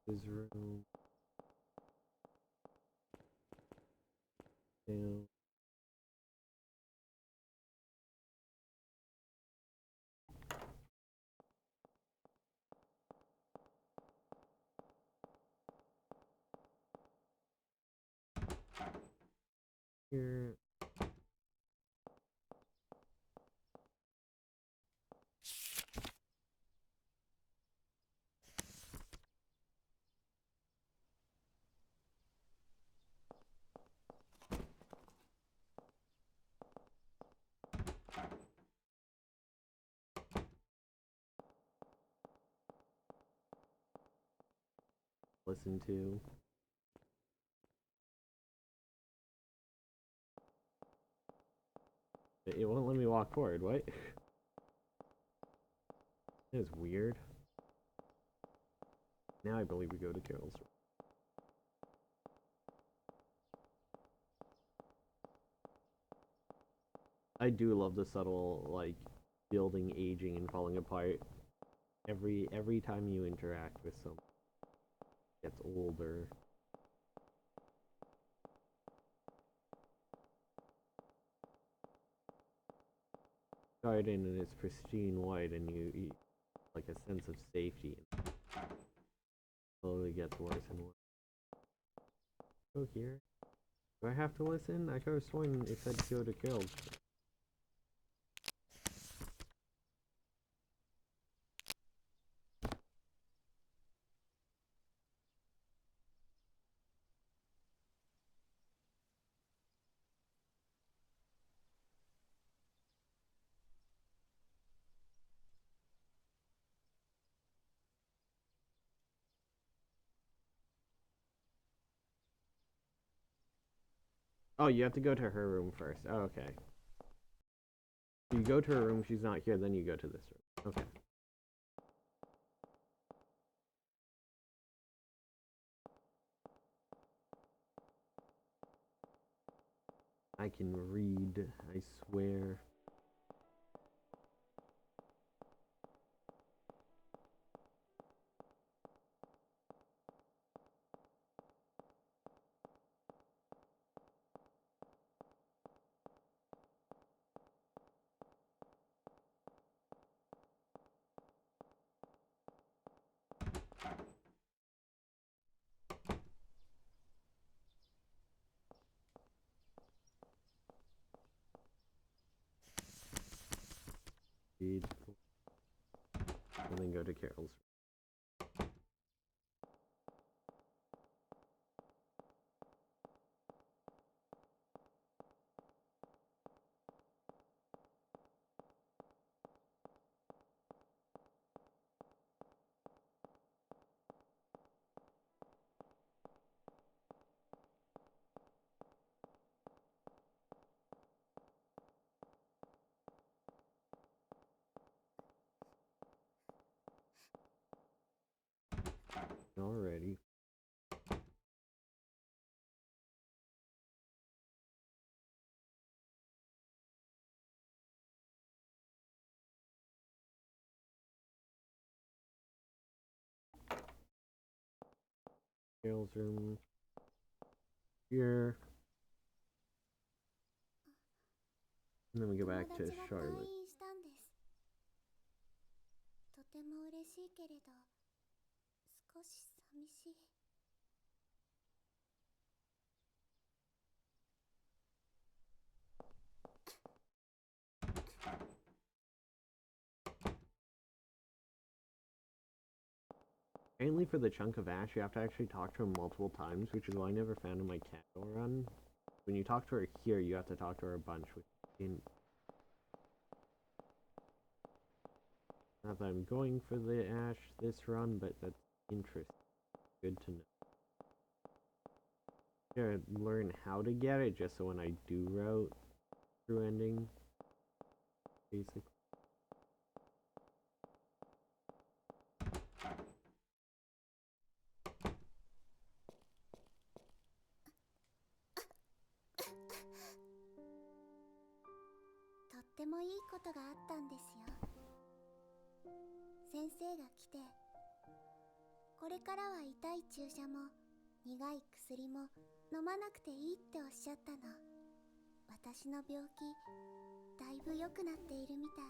This room. Down. Here. Listen to. It won't let me walk forward, what? That is weird. Now I believe we go to Carol's room. I do love the subtle, like, building aging and falling apart. Every time you interact with someone, it gets older. Garden and it's pristine white, and you like a sense of safety. Slowly gets worse and worse. Go here. Do I have to listen? I could have sworn it said go to Carol's. Oh, you have to go to her room first. Oh, okay. You go to her room, she's not here, then you go to this room. Okay. I can read, I swear. Read. And then go to Carol's. Alrighty. Carol's room. Here. And then we go back to Charlotte. ても嬉しいけれど少し寂しい。Apparently for the chunk of Ash, you have to actually talk to her multiple times, which is why I never found in my casual run. When you talk to her here, you have to talk to her a bunch, which didn't. Not that I'm going for the Ash this run, but that's interesting. Good to know. I'm gonna learn how to get it, just so when I do route through ending, basically.とってもいいことがあったんですよ。先生が来て、これからは痛い注射も苦い薬も飲まなくていいっておっしゃったの。私の病気だいぶ良くなっているみたい。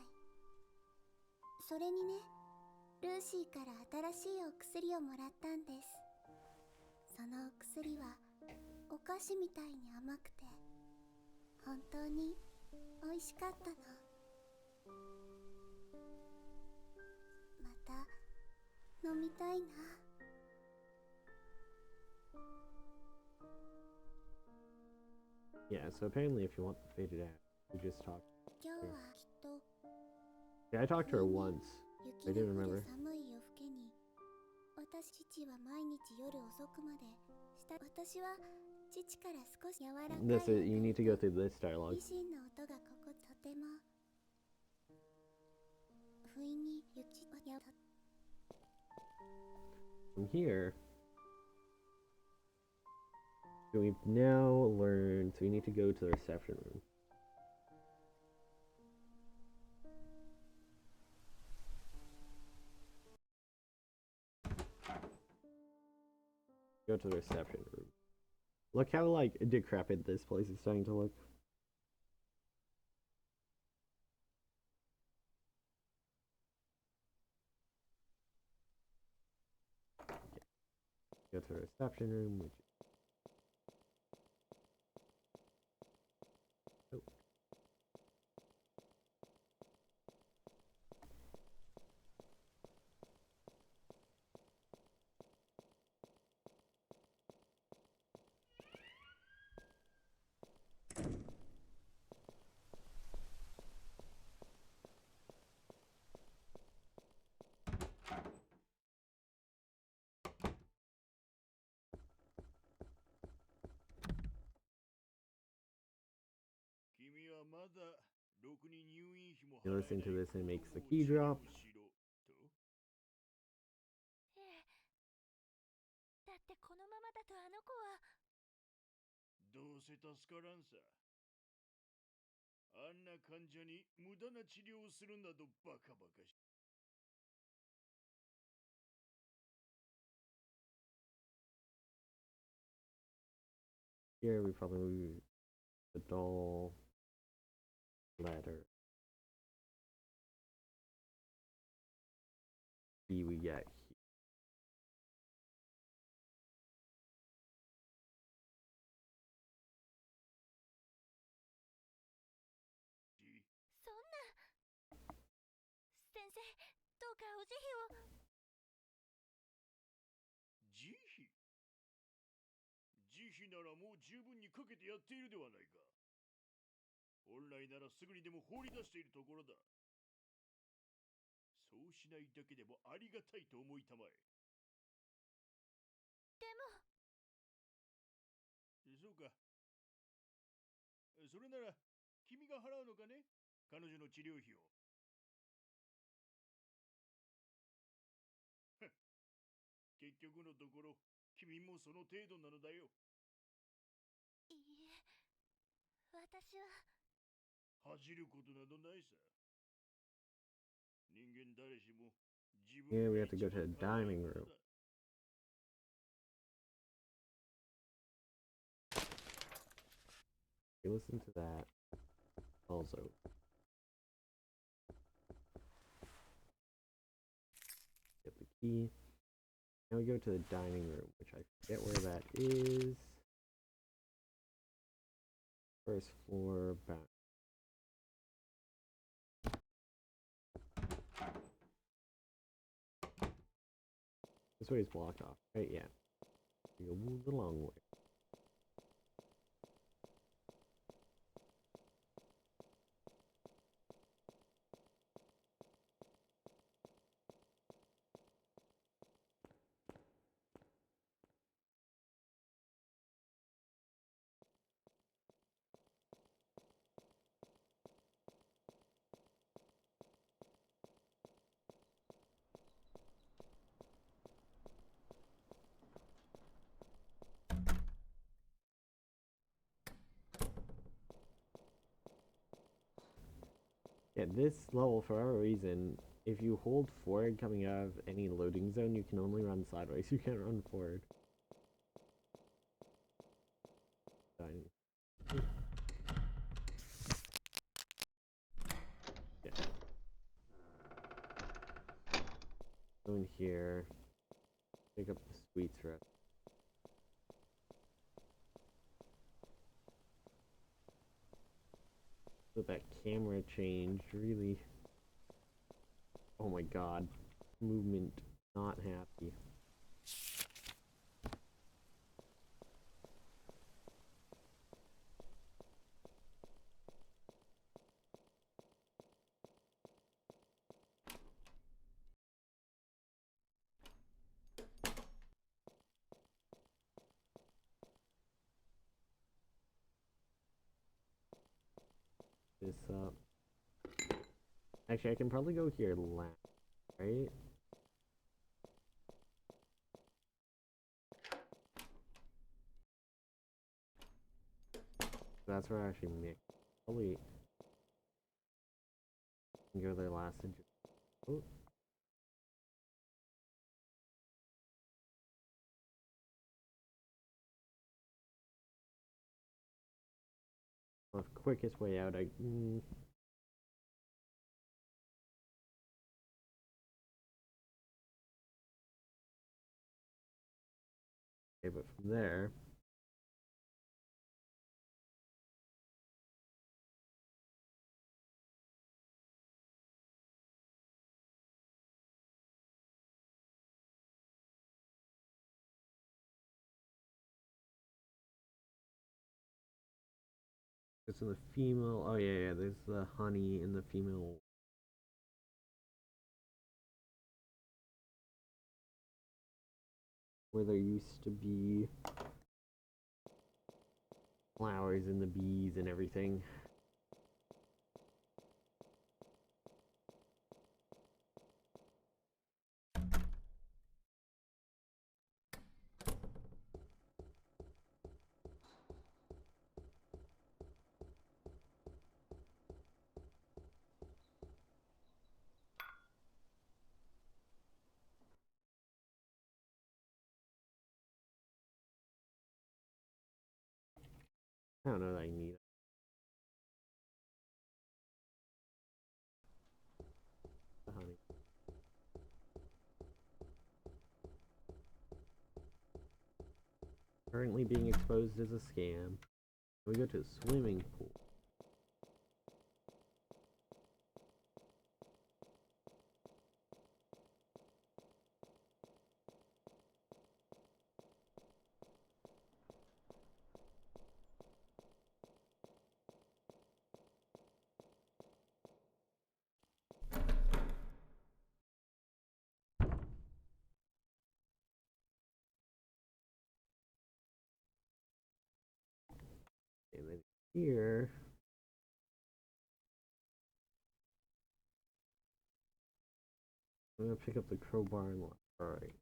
それにね、ルーシーから新しいお薬をもらったんです。そのお薬はお菓子みたいに甘くて本当に美味しかったの。また飲みたいな。Yeah, so apparently if you want the faded Ash, you just talk. 今日はきっと Yeah, I talked to her once. 雪 I が didn't 降 remember. る寒い夜更けに父は毎日夜遅くまで私は父から少し柔らかい This is, you need to go through this dialogue. 美人の音がとても不意にFrom here, so we've now learned, so we need to go to the reception room. Go to the reception room. Look how, like, decrepit this place is starting to look. Okay. Go to the reception room, which oh. You listen to this and it makes the key drop. だってこのままだとあの子はどうせ助からんさ。あんな患者に無駄な治療をするなどバカバカし。Here we probably move the doll ladder. B we get here. そんな先生、どうかお慈悲を。慈悲慈悲ならもう十分にかけてやっているではないか。本来ならすぐにでも放り出しているところだ。そうしないだけでもありがたいと思いたまえ。でもそうか。それなら君が払うのかね、彼女の治療費を。結局のところ君もその程度なのだよ。いいえ、私は恥じることなどないさ。人間誰しも自分 Here we が have to go 一 to the 番 dining 可愛い room. ものだ。You listen to that also. key. Now we go to the dining room, which I forget where that is. First floor, back. This way is blocked off, right? Yeah. We go the long way. Yeah, this level, for whatever reason, if you hold forward coming out of any loading zone, you can only run sideways. You can't run forward. Yeah. Go in here. Pick up the sweets rep. So that camera change really. Oh my god. Movement not happy. This up. Actually, I can probably go here last, right? That's where I actually mix. Probably can go there last and just. Oh. The quickest way out, okay, but from there. It's in the female. Oh yeah, yeah. There's the honey in the female. Where there used to be flowers and the bees and everything. I don't know that I need the honey. Currently being exposed as a scam. We go to a swimming pool. And then here. I'm gonna pick up the crowbar and lock. Alright.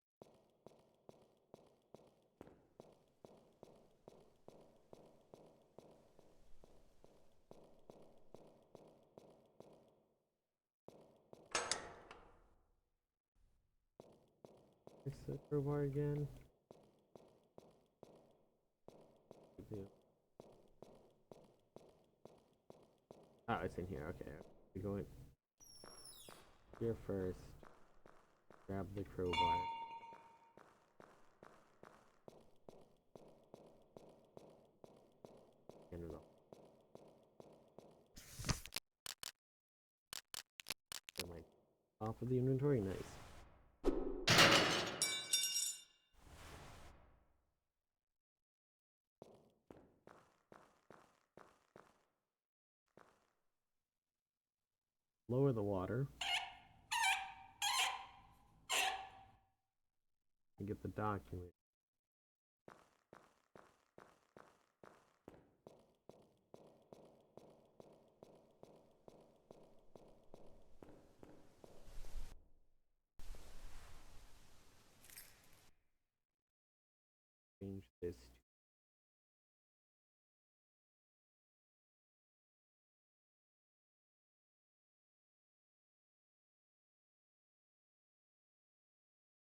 Fix the crowbar again. Oh, it's in here. Okay. We go in here first. Grab the crowbar. Turn it off. Get my top of the inventory, nice. Lower the water. And get the document. Change this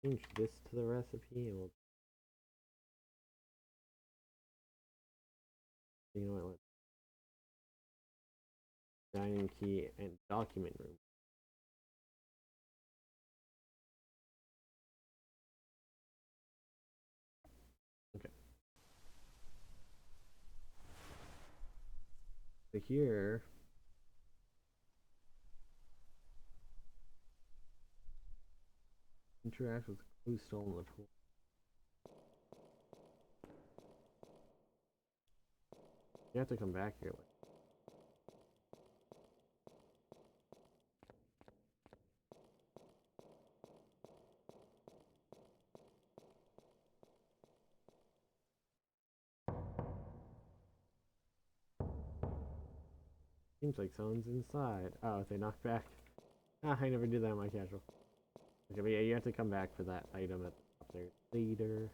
to change this to the recipe and we'll, you know what, dining key and document room. Okay. So here interact with clue stole in the pool. You have to come back here. Like, seems like someone's inside. Oh, they knocked back. Ah, I never do that in my casual. Okay, but yeah, you have to come back for that item at the top there later.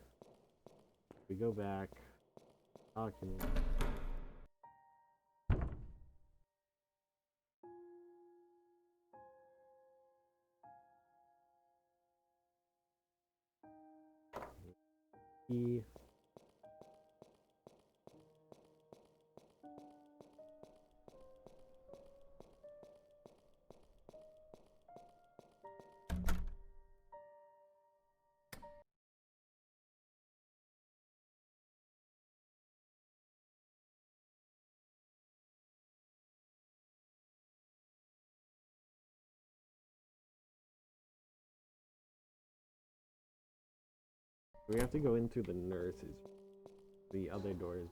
We go back. Document. Key. We have to go in through the nurses. The other doors.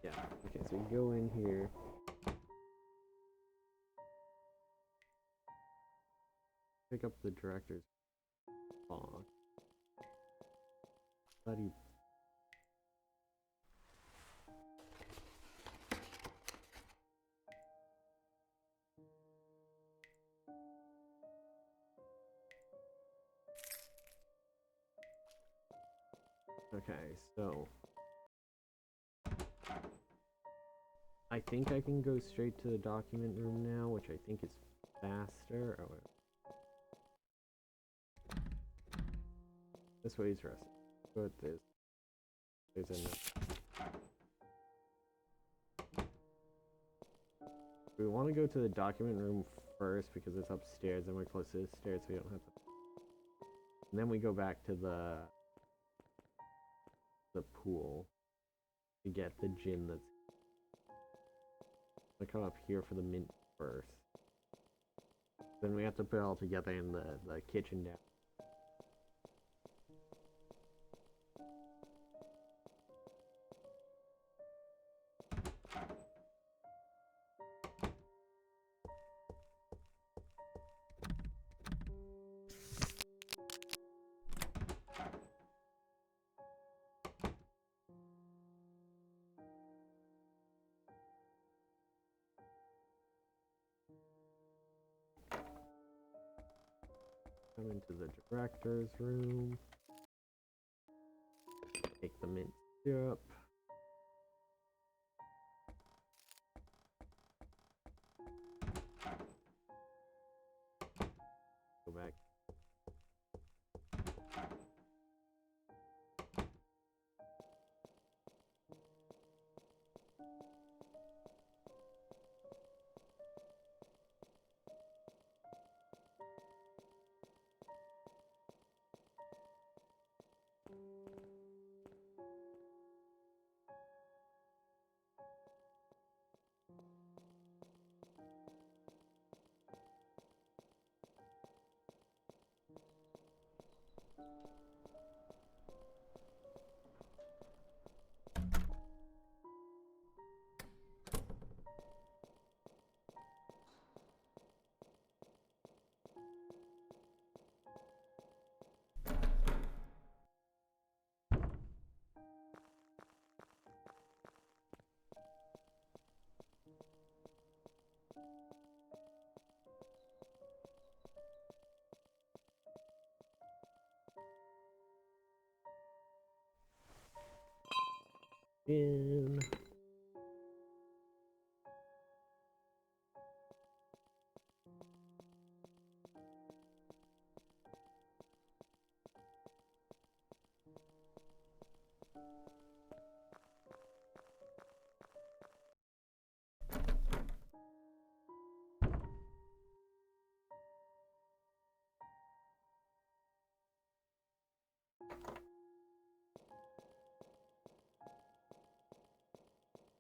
Yeah, okay, so you go in here. Pick up the director's log. Bloody. Okay, so I think I can go straight to the document room now, which I think is faster. Oh, this way is resting. Go with this. There's enough. We want to go to the document room first because it's upstairs and we're close to the stairs, so we don't have to. And then we go back to the pool to get the gin that's. I come up here for the mint first. Then we have to put it all together in the kitchen down. Come into the director's room. Take the mint syrup. Go back. In.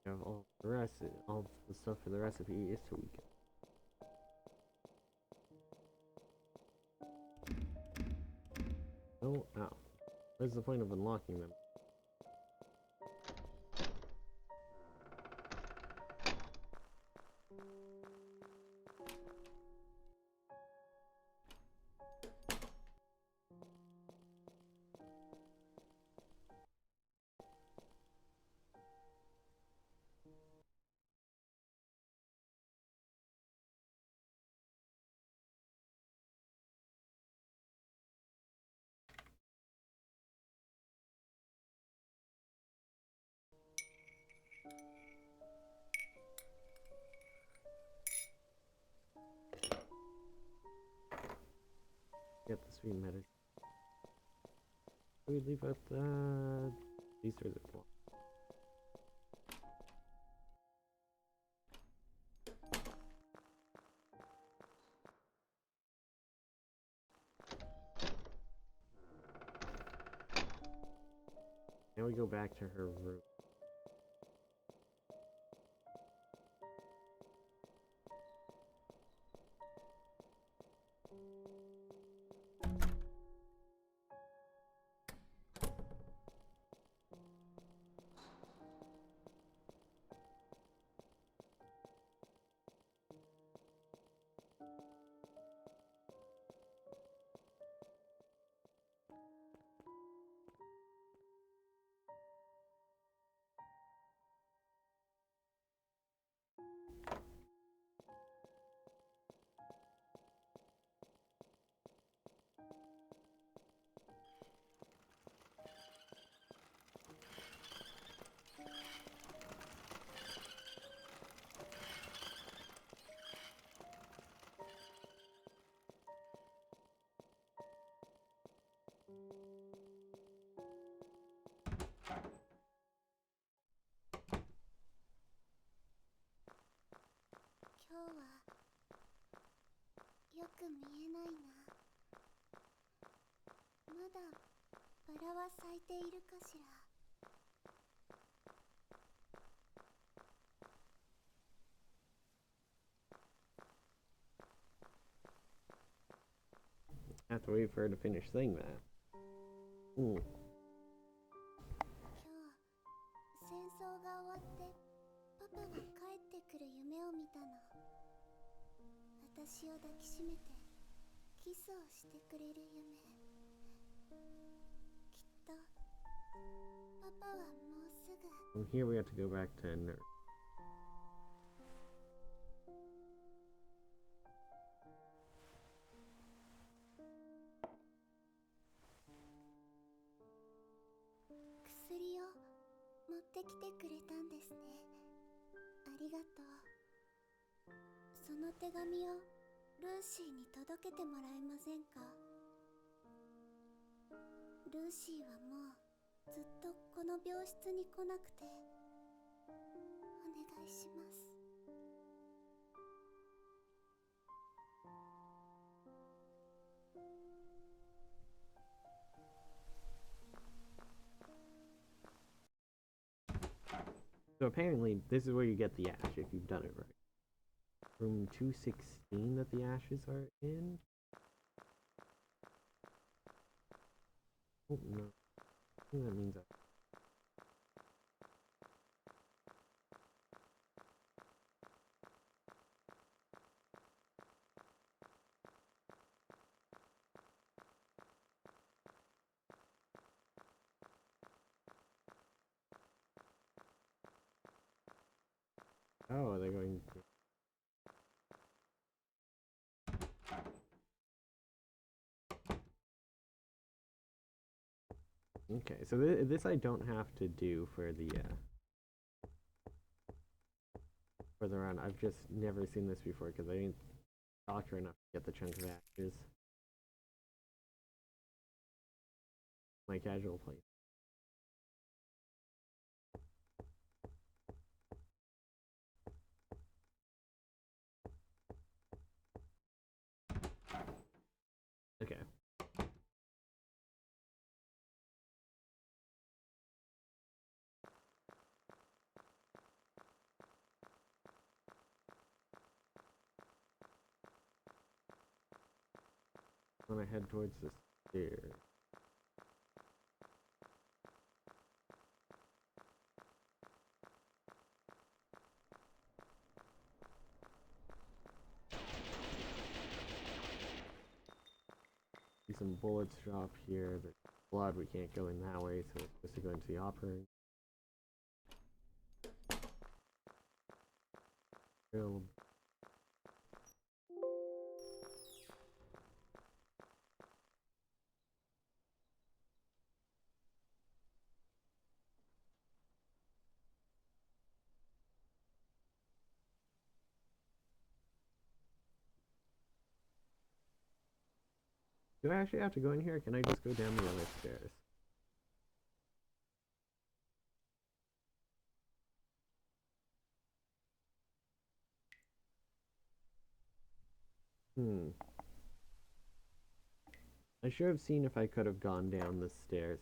Have all the stuff for the recipe is tweak. Oh, ow. What's the point of unlocking them? Get the sweet medic. We leave out the. These are the block. Now we go back to her room. Have to wait for her to finish saying that. Ooh. 戦争が終わってパパが帰ってくる夢を見たの。私を抱きしめてキスをしてくれる夢。きっとパパはもうすぐ。 From here we have to go back to nurse. 薬を持ってきてくれたんですね。ありがとう。その手紙をルーシーに届けてもらえませんか？ルーシーはもうずっとこの病室に来なくて、お願いします。 So apparently this is where you get the ash if you've done it right. Room 216 that the ashes are in? Oh no. I think that means that. Oh, they're going to... Okay, so this I don't have to do for the further on. I've just never seen this before because I didn't talk her enough to get the chunk of ashes. My casual play. Okay. I'm gonna head towards the stairs. See some bullets drop here. There's blood. We can't go in that way, so we're supposed to go into the opera room. Do I actually have to go in here, or can I just go down the other stairs? I should have seen if I could have gone down the stairs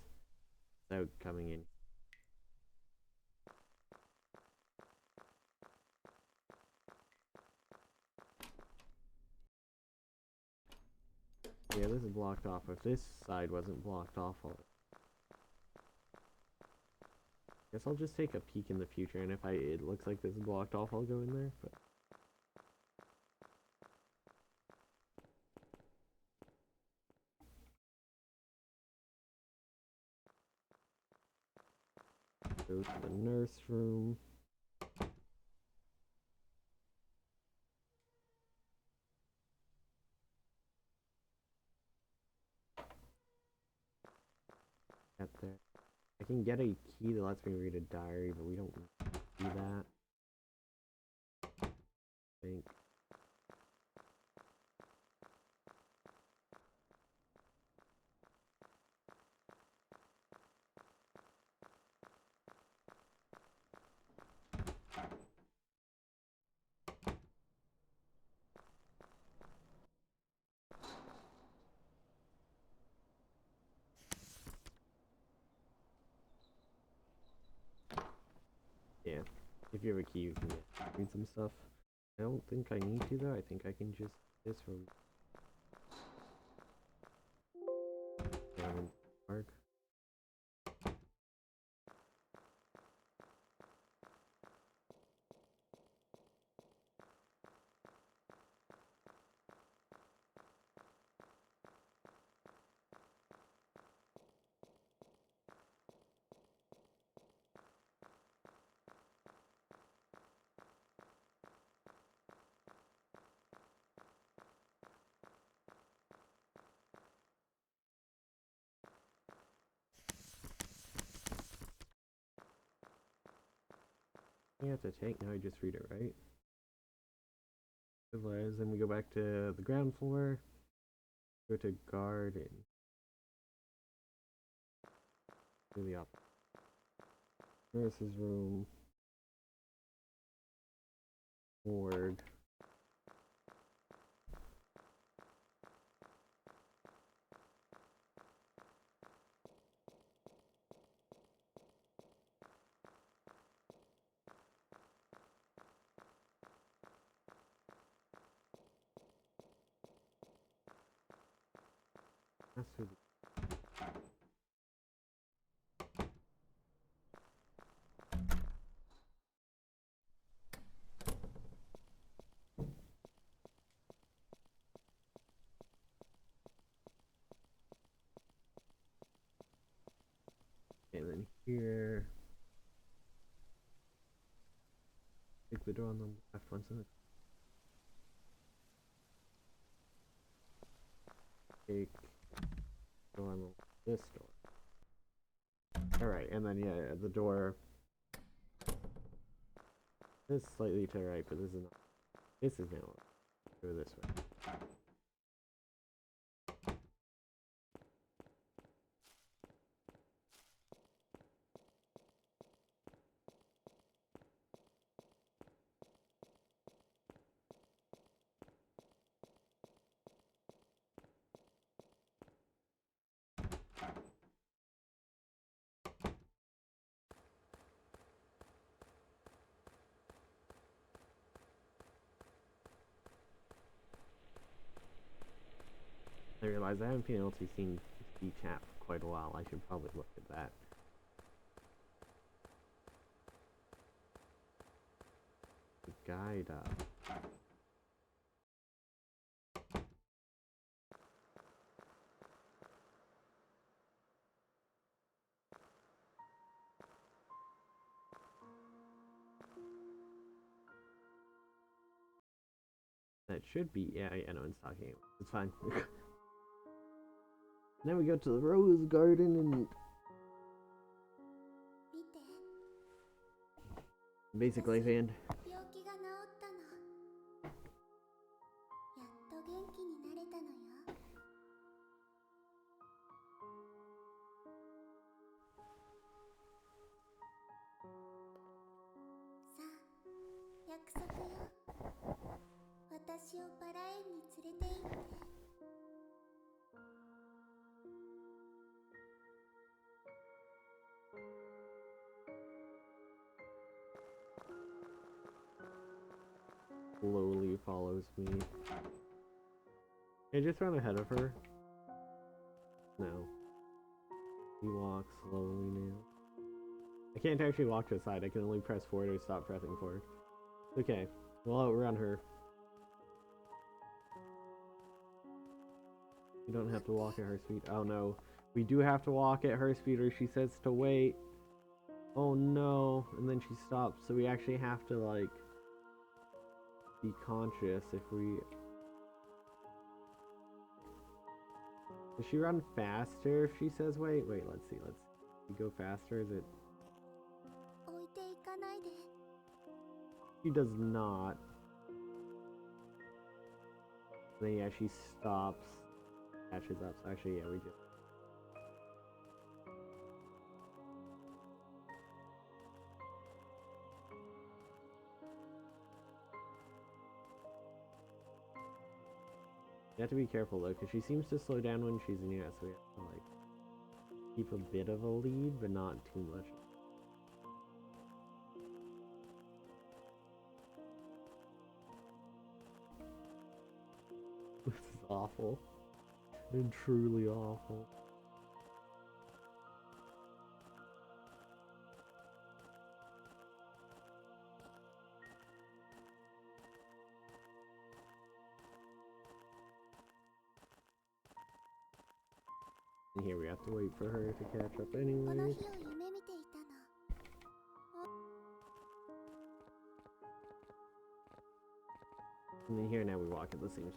without coming in. Yeah, this is blocked off. If this side wasn't blocked off, guess I'll just take a peek in the future, and if it looks like this is blocked off, I'll go in there. But go to the nurse room. Get there. I can get a key that lets me read a diary, but we don't do that. I think. Yeah, if you have a key, you can read some stuff. I don't think I need to, though. I think I can just this from down in the park. You have to take. Now I just read it, right? Otherwise, then we go back to the ground floor. Go to garden. Do the opposite. Nurse's room. Morgue. That's through the and then here. Take the door on the left once in take door on this door. Alright, and then yeah, the door. This is slightly to the right, but this is not. This is now. Go this way. I realized I haven't been able to see chat for quite a while. I should probably look at that. Guide up. That should be, yeah, I know it's talking. It's fine. Then we go to the rose garden and 見て、 basically land. 病気が治ったの。やっと元気になれたのよ。さあ、約束よ。私をバラ園に連れて行って。Slowly follows me. Can I just run ahead of her? No. We walk slowly now. I can't actually walk to the side. I can only press forward or stop pressing forward. Okay, we'll outrun her. You don't have to walk at her speed. Oh no. We do have to walk at her speed or she says to wait. Oh no. And then she stops. So we actually have to like be conscious if we... Does she run faster if she says wait? Wait, let's see. Let's see. You go faster? Is it... 置いていかないで。 She does not. Then yeah, she stops. Catches up. So actually, yeah, we do. You have to be careful though, because she seems to slow down when she's near us, so we have to like keep a bit of a lead, but not too much. This is awful. And truly awful. And here we have to wait for her to catch up この anyway. 日を夢見ていたの。 And then here now we walk at the same time.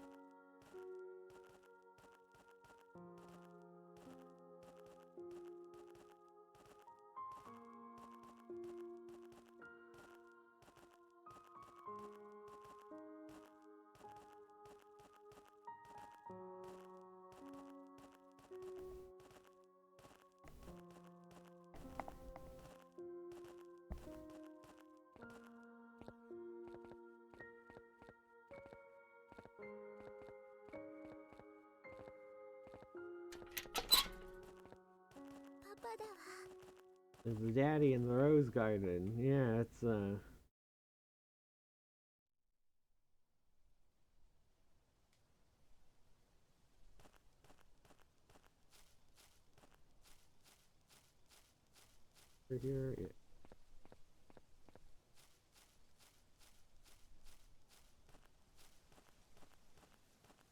There's the daddy in the rose garden. Yeah, it's over here. Yeah.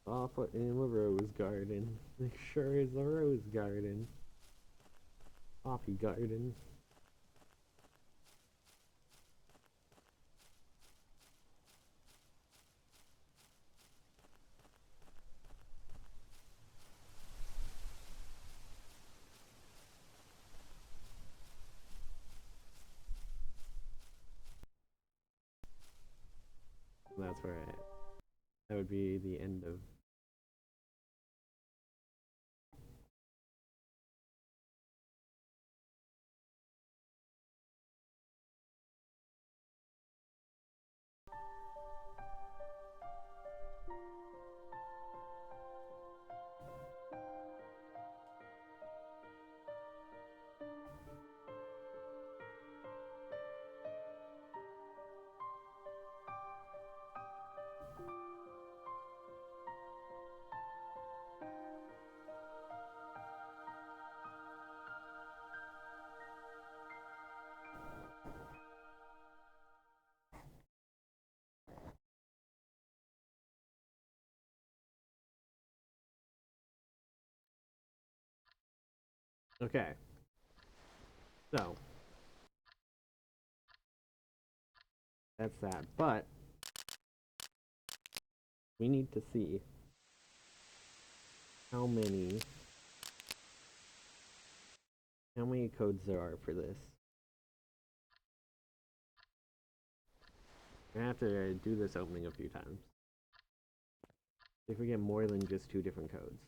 I'll put in the rose garden. It sure is the rose garden. Poppy garden. that's where that would be the end of. Okay. So that's that. But we need to see how many codes there are for this. I have to do this opening a few times. See if we get more than just 2 different codes.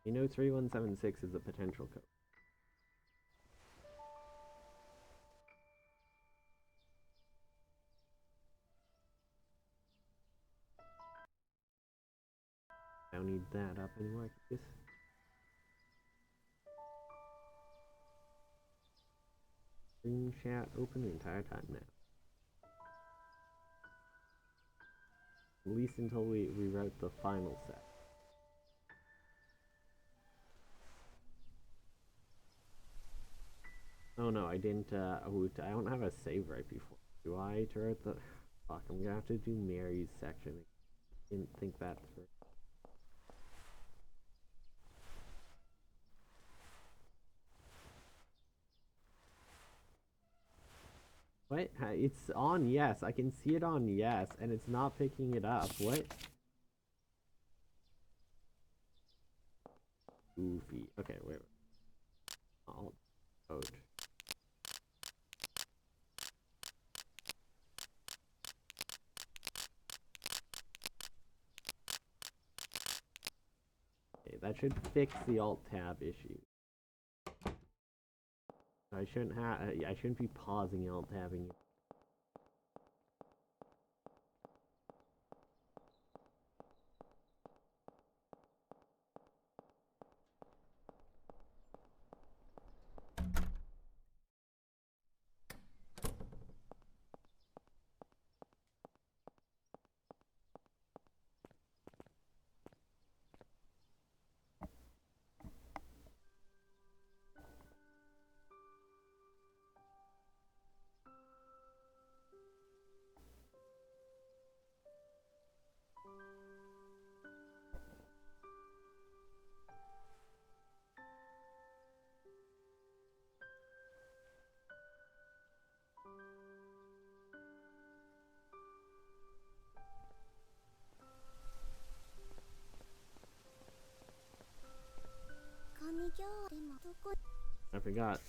You know 3176 is a potential code. I don't need that up anymore. Screen chat open the entire time now. At least until we rewrite the final set. Oh no, I didn't, I don't have a save right before. Do I to write the... Fuck, I'm gonna have to do Mary's section. Didn't think that through. What? It's on yes. I can see it on yes, and it's not picking it up. What? Goofy. Okay, wait. Alt code. Okay, that should fix the alt tab issue. I shouldn't be pausing alt tabbing. I forgot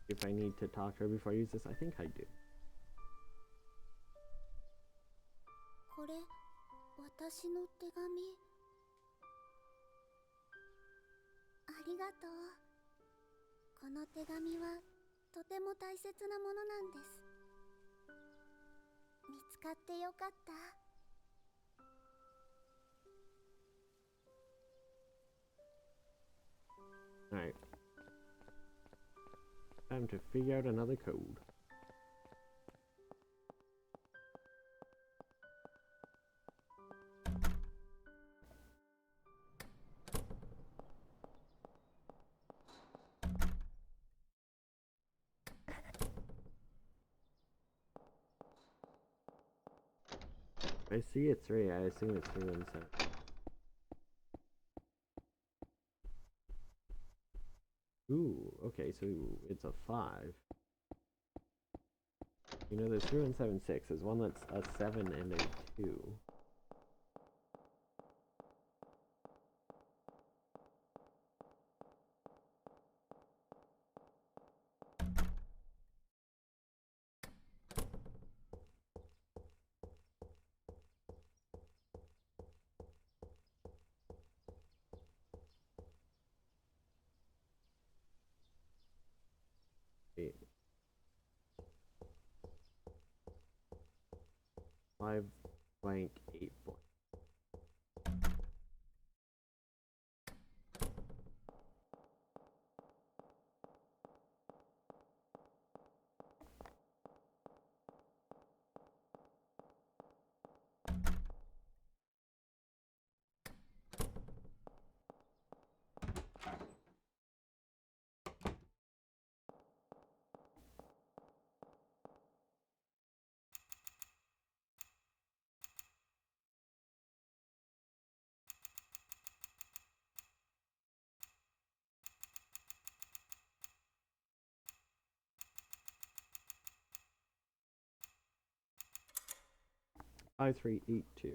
if I need to talk to her before I use this. I think I do. これ私の手紙ありがとう。この手紙はとても大切なものなんです。見つかってよかった。 Alright. Time to figure out another code. I see it's 3. I assume it's 317. Ooh, okay, so it's a 5. You know, there's 3176. There's one that's a 7 and a 2. Wait. 5 blank 8 blank. Five, 3, 8, 2.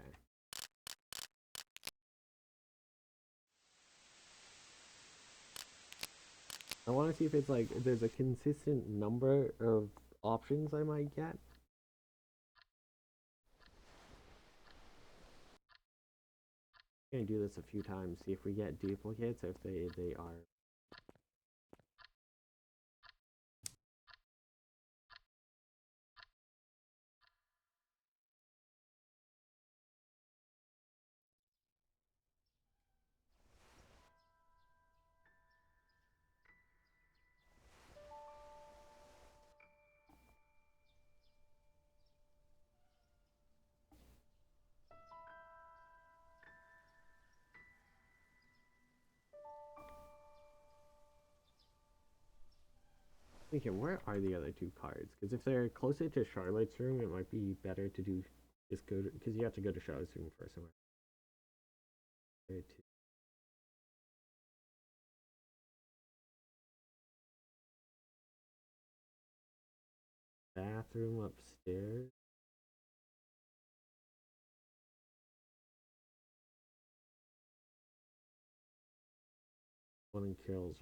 Okay. I want to see if it's like there's a consistent number of options I might get. I'm gonna do this a few times, see if we get duplicates, if they are. Thinking, where are the other 2 cards? Because if they're closer to Charlotte's room, it might be better to do just go to, because you have to go to Charlotte's room first. Bathroom upstairs. One in Carol's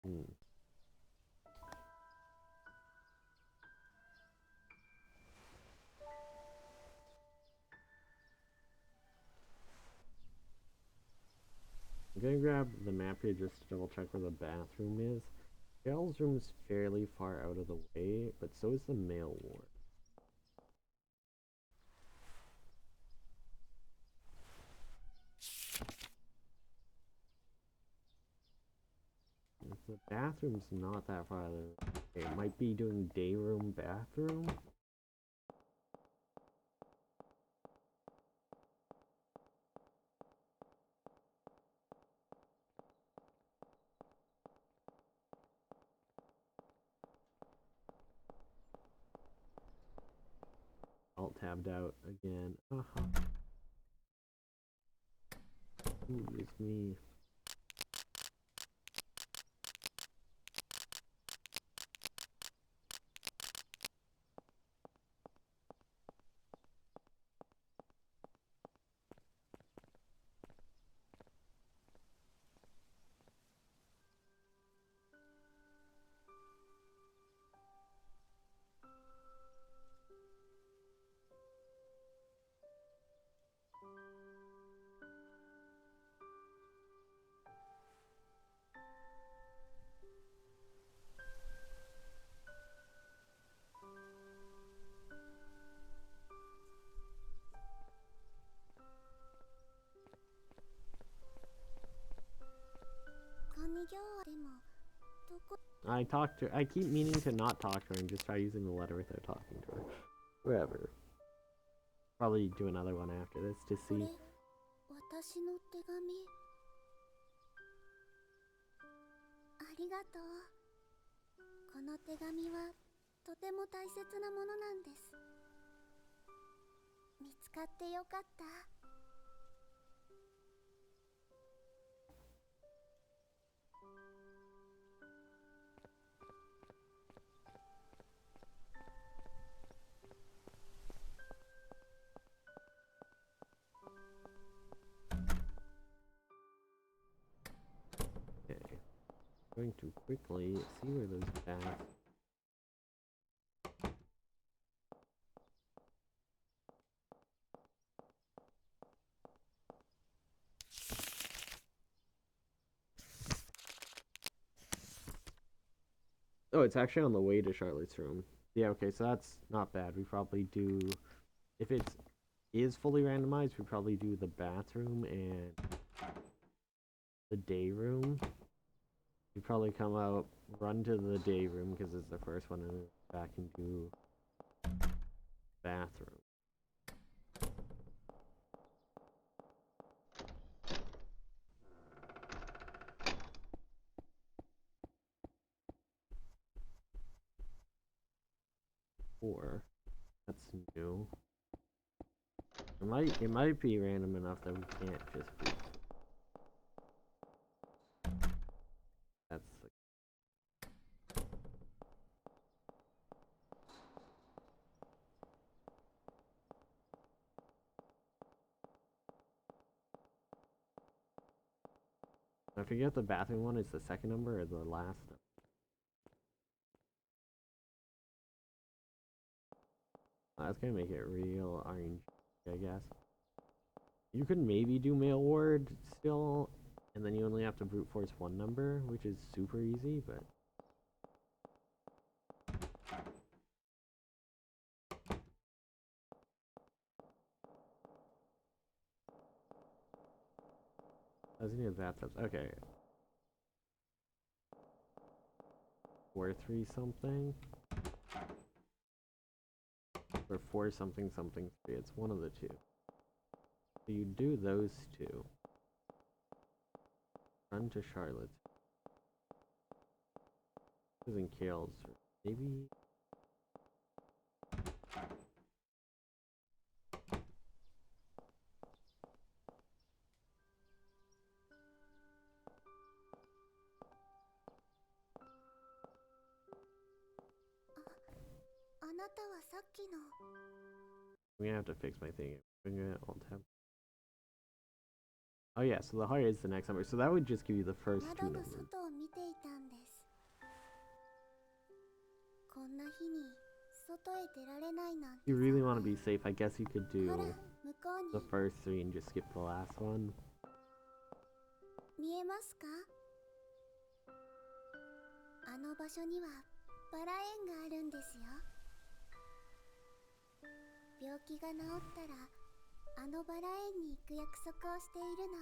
room. I'm gonna grab the map here just to double check where the bathroom is. Carol's room is fairly far out of the way, but so is the mail ward. The bathroom's not that far out of the way. It might be doing day room, bathroom. Alt tabbed out again. Ooh, it's me. I keep meaning to not talk to her and just try using the letter without talking to her. Whatever. Probably do another one after this to see. 私の手紙ありがとう。この手紙はとても大切なものなんです。見つかってよかった。going to quickly see where those bats. Oh, it's actually on the way to Charlotte's room. Yeah, okay, so that's not bad. We probably do, if it is fully randomized, we probably do the bathroom and the day room. We probably come out, run to the day room because it's the first one, and then back and do bathroom. Or that's new. It might be random enough that we can't just be. That's the. I forget the bathroom one is the second number or the last. That's gonna make it real orange, I guess. You could maybe do mail ward still, and then you only have to brute force one number, which is super easy, but. I was near bathtubs. Okay. 4-3 something. Or 4 something something 3. It's one of the two. So you do those two. Run to Charlotte. Isn't kills. Maybe. I'm gonna have to fix my thing. I'm gonna alt tab. Oh yeah, so the heart is the next number. So that would just give you the first two numbers. If you really want to be safe, I guess you could do the first 3 and just skip the last one. 見えますか？あの場所にはバラ園があるんですよ。病気が治ったらあのバラ園に行く約束をしているの。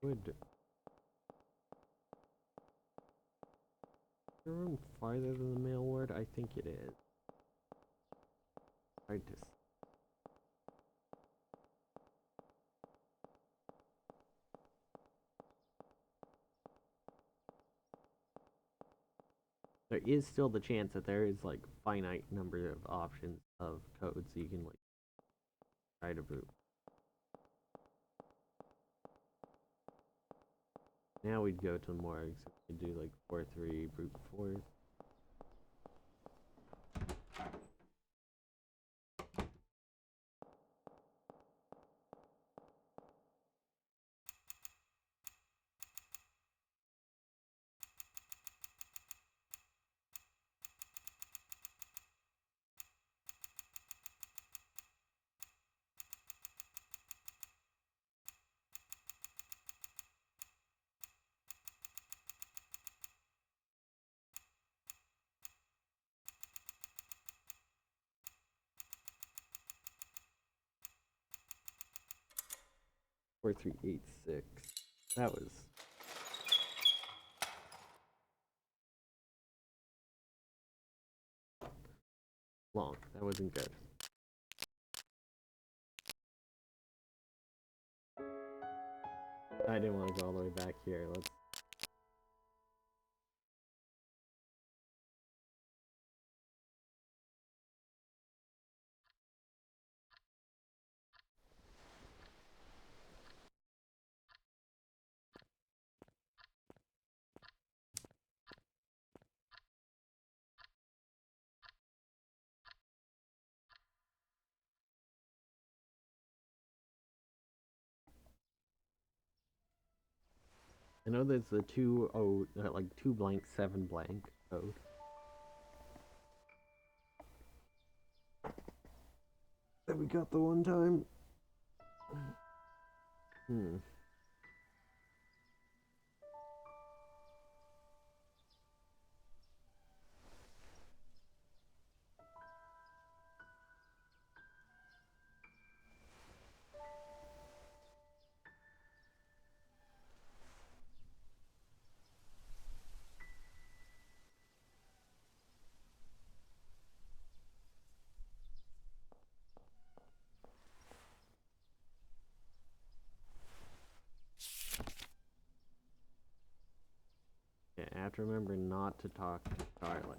Would the room farther than the mail ward? I think it is. Hard to. There is still the chance that there is like finite number of options of codes, so you can like try to brute. Now we'd go to the morgue, so we could do like 4-3 brute force. Four, 3, 8, 6. That was long. That wasn't good. I didn't want to go all the way back here. Let's I know there's the 2 blank 7 blank code. That we got the one time. Yeah, I have to remember not to talk to Charlie.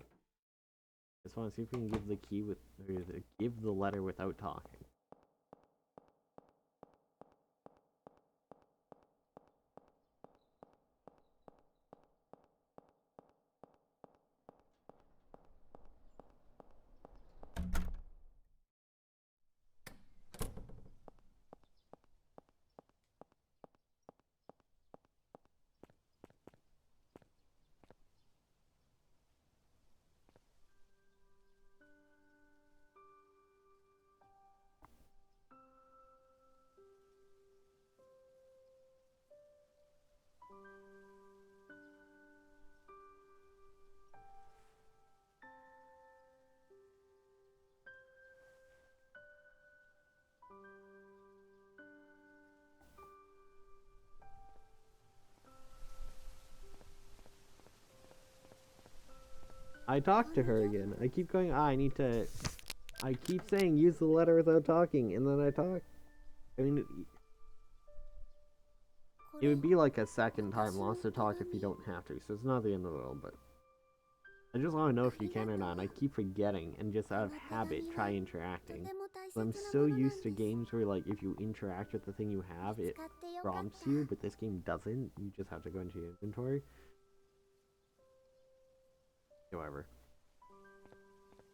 Just want to see if we can give the key with, or give the letter without talking. I talked to her again. I keep going, I keep saying use the letter without talking, and then I talk. I mean, it would be like a second time lost to talk if you don't have to, so it's not the end of the world, but I just want to know if you can or not, and I keep forgetting, and just out of habit, try interacting. So I'm so used to games where, like, if you interact with the thing you have, it prompts you, but this game doesn't. You just have to go into your inventory. However,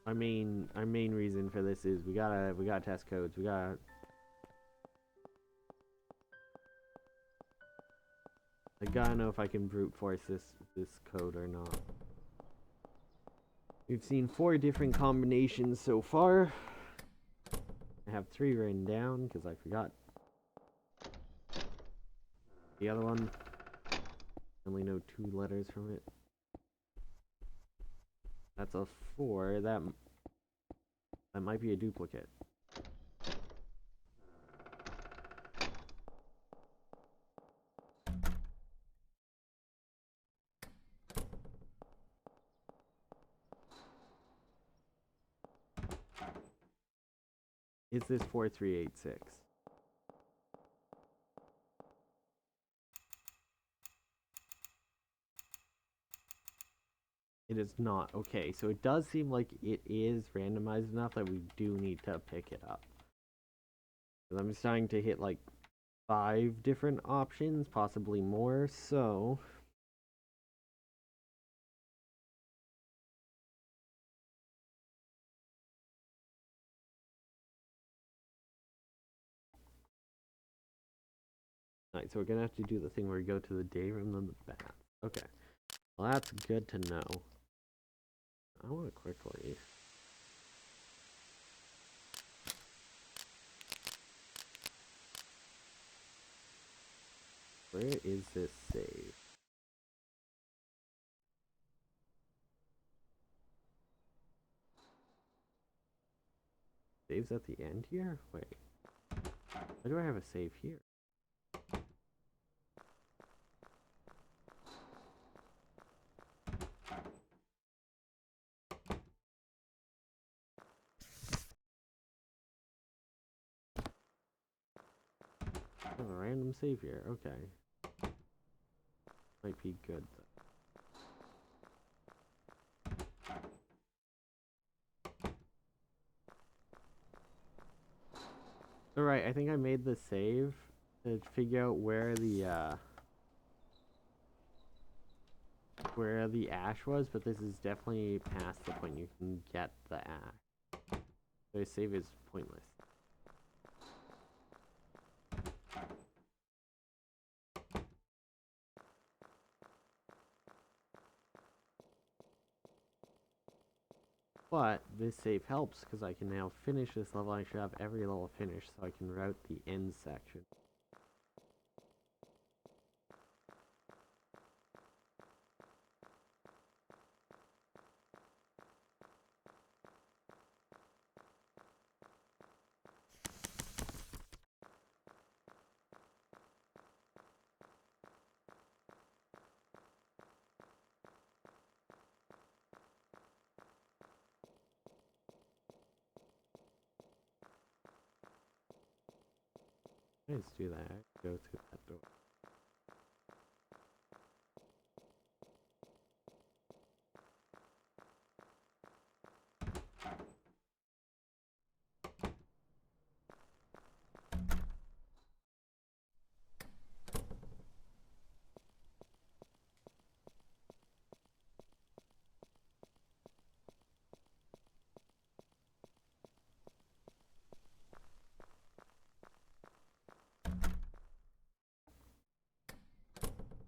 our main reason for this is we gotta test codes. I gotta know if I can brute force this code or not. We've seen 4 different combinations so far. I have 3 written down because I forgot the other one. I only know 2 letters from it. That's a 4. That might be a duplicate. Is this 4386? It is not. Okay, so it does seem like it is randomized enough that we do need to pick it up. Because I'm starting to hit like 5 different options, possibly more, so... Alright, so we're gonna have to do the thing where we go to the day room and the bath. Okay. Well, that's good to know. I want to quickly... Where is this save? Saves at the end here? Wait. Why do I have a save here? I have a random save here. Okay. Might be good though. Alright, I think I made the save to figure out where the ash was, but this is definitely past the point you can get the ash. So a save is pointless. But this save helps because I can now finish this level. I should have every level finished so I can route the end section. Let's do that. Go through that door.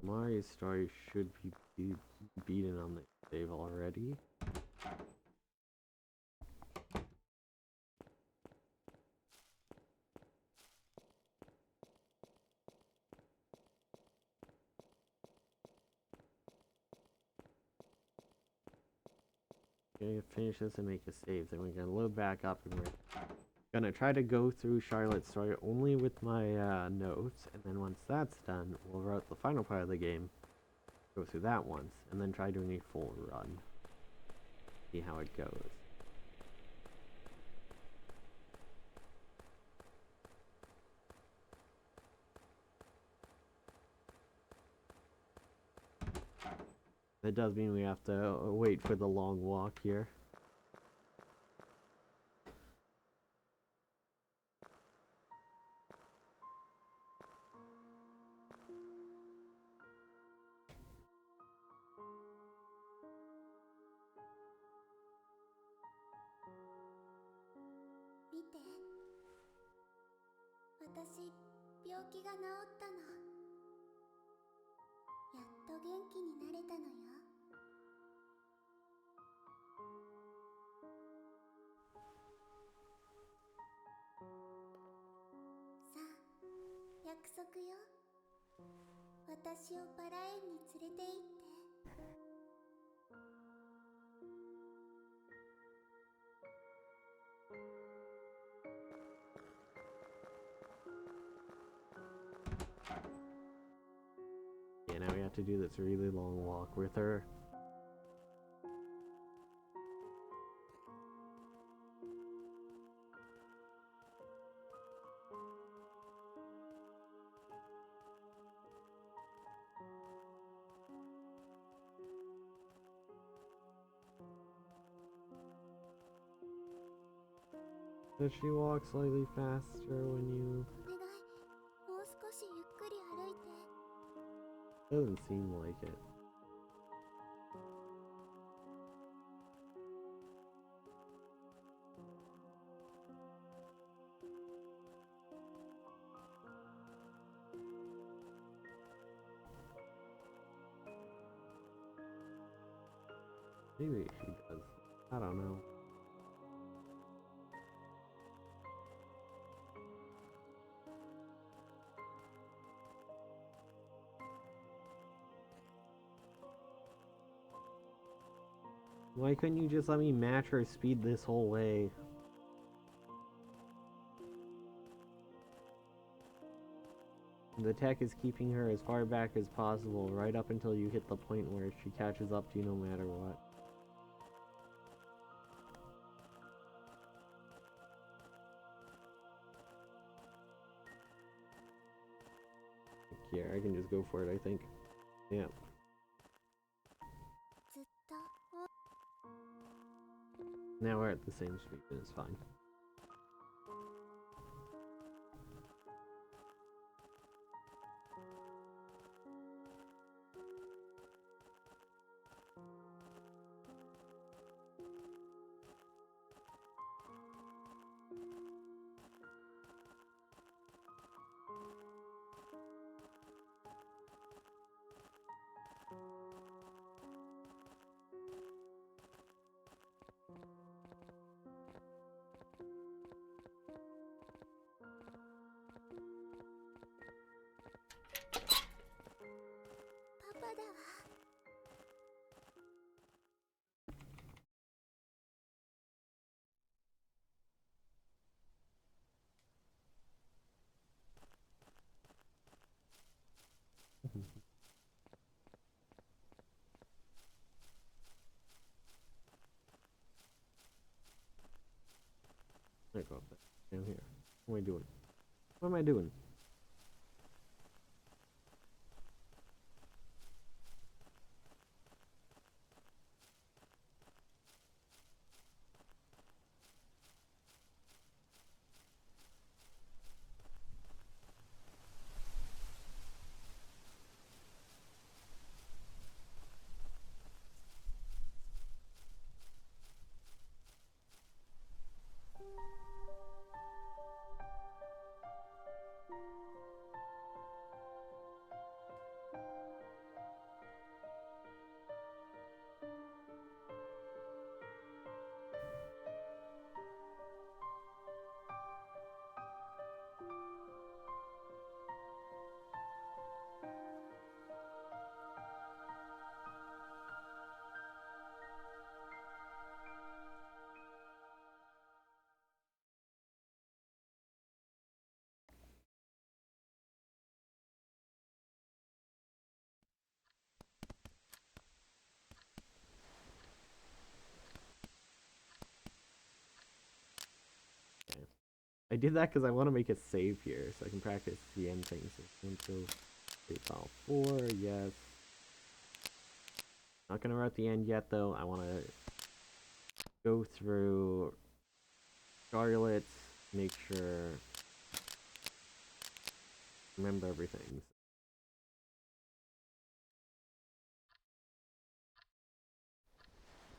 Mari's story should be beaten on the save already. Gonna finish this and make a save, then we're gonna load back up and we're gonna try to go through Charlotte's story only with my notes, and then once that's done, we'll route the final part of the game, go through that once, and then try doing a full run. See how it goes. That does mean we have to wait for the long walk here. Mite. 私、病気が治ったの。やっと元気になれたのよ。さあ、約束よ。私をバラ園に連れて行って。Yeah, now we have to do this really long walk with her. Does she walk slightly faster when you... お願い、もう少しゆっくり歩いて。 Doesn't seem like it. Maybe she does. I don't know. Why couldn't you just let me match her speed this whole way? The tech is keeping her as far back as possible, right up until you hit the point where she catches up to you no matter what. Here, I can just go for it, I think. Yeah. ずっと Now we're at the same speed, and it's fine. だわ。I go up down here. What am I doing? What am I doing? I did that because I want to make a save here so I can practice the end things. So, save file 4, yes. Not gonna write the end yet though. I want to go through Charlotte's, make sure, remember everything.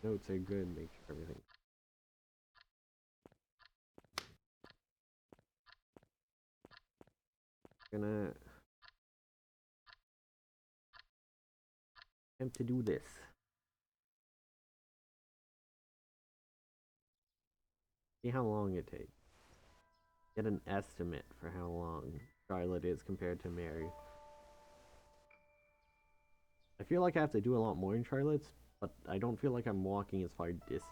Notes are good, make sure everything. Gonna attempt to do this. See how long it takes. Get an estimate for how long Charlotte is compared to Mary. I feel like I have to do a lot more in Charlotte's, but I don't feel like I'm walking as far distance.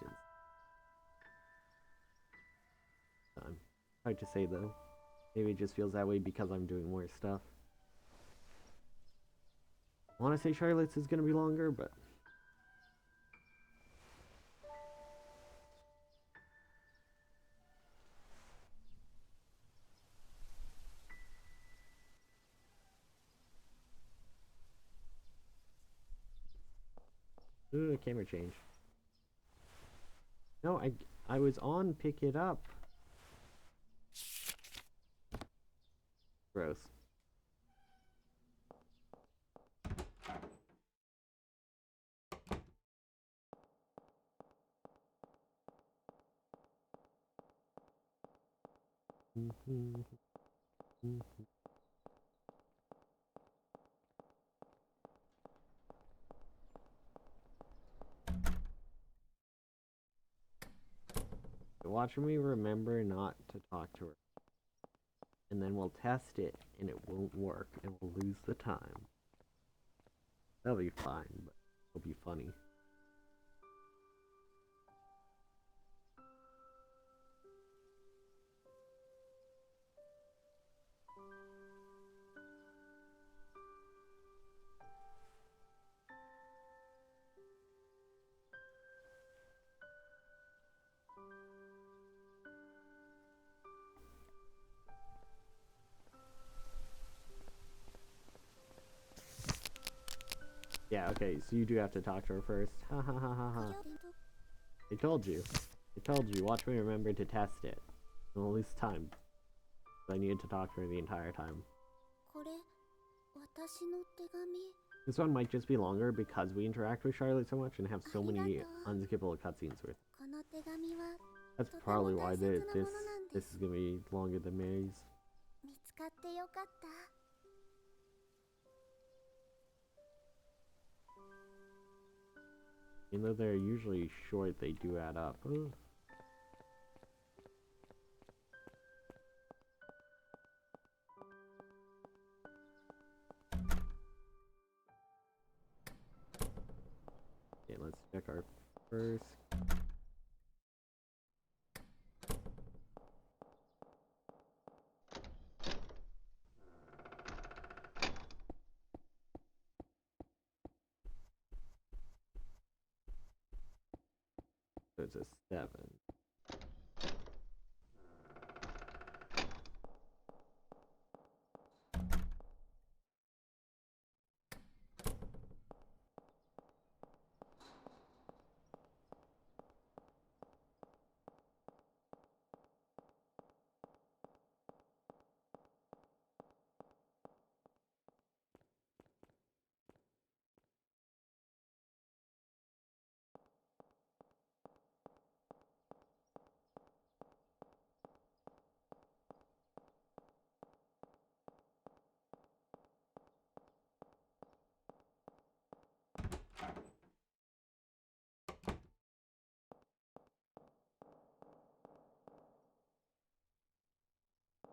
Hard to say though. Maybe it just feels that way because I'm doing more stuff. I want to say Charlotte's is going to be longer, but... Ooh, camera change. No, I was on pick it up. Gross. Watch me remember not to talk to her. And then we'll test it, and it won't work, and we'll lose the time. That'll be fine, but it'll be funny. Yeah, okay, so you do have to talk to her first. Ha ha ha ha ha. I told you. I told you. Watch me remember to test it. We'll lose time. I needed to talk to her the entire time. This one might just be longer because we interact with Charlotte so much and have so many unskippable cutscenes with. That's probably why this is gonna be longer than Mary's. Even though they're usually short, they do add up. Ooh. Let's check our first. So it's a 7.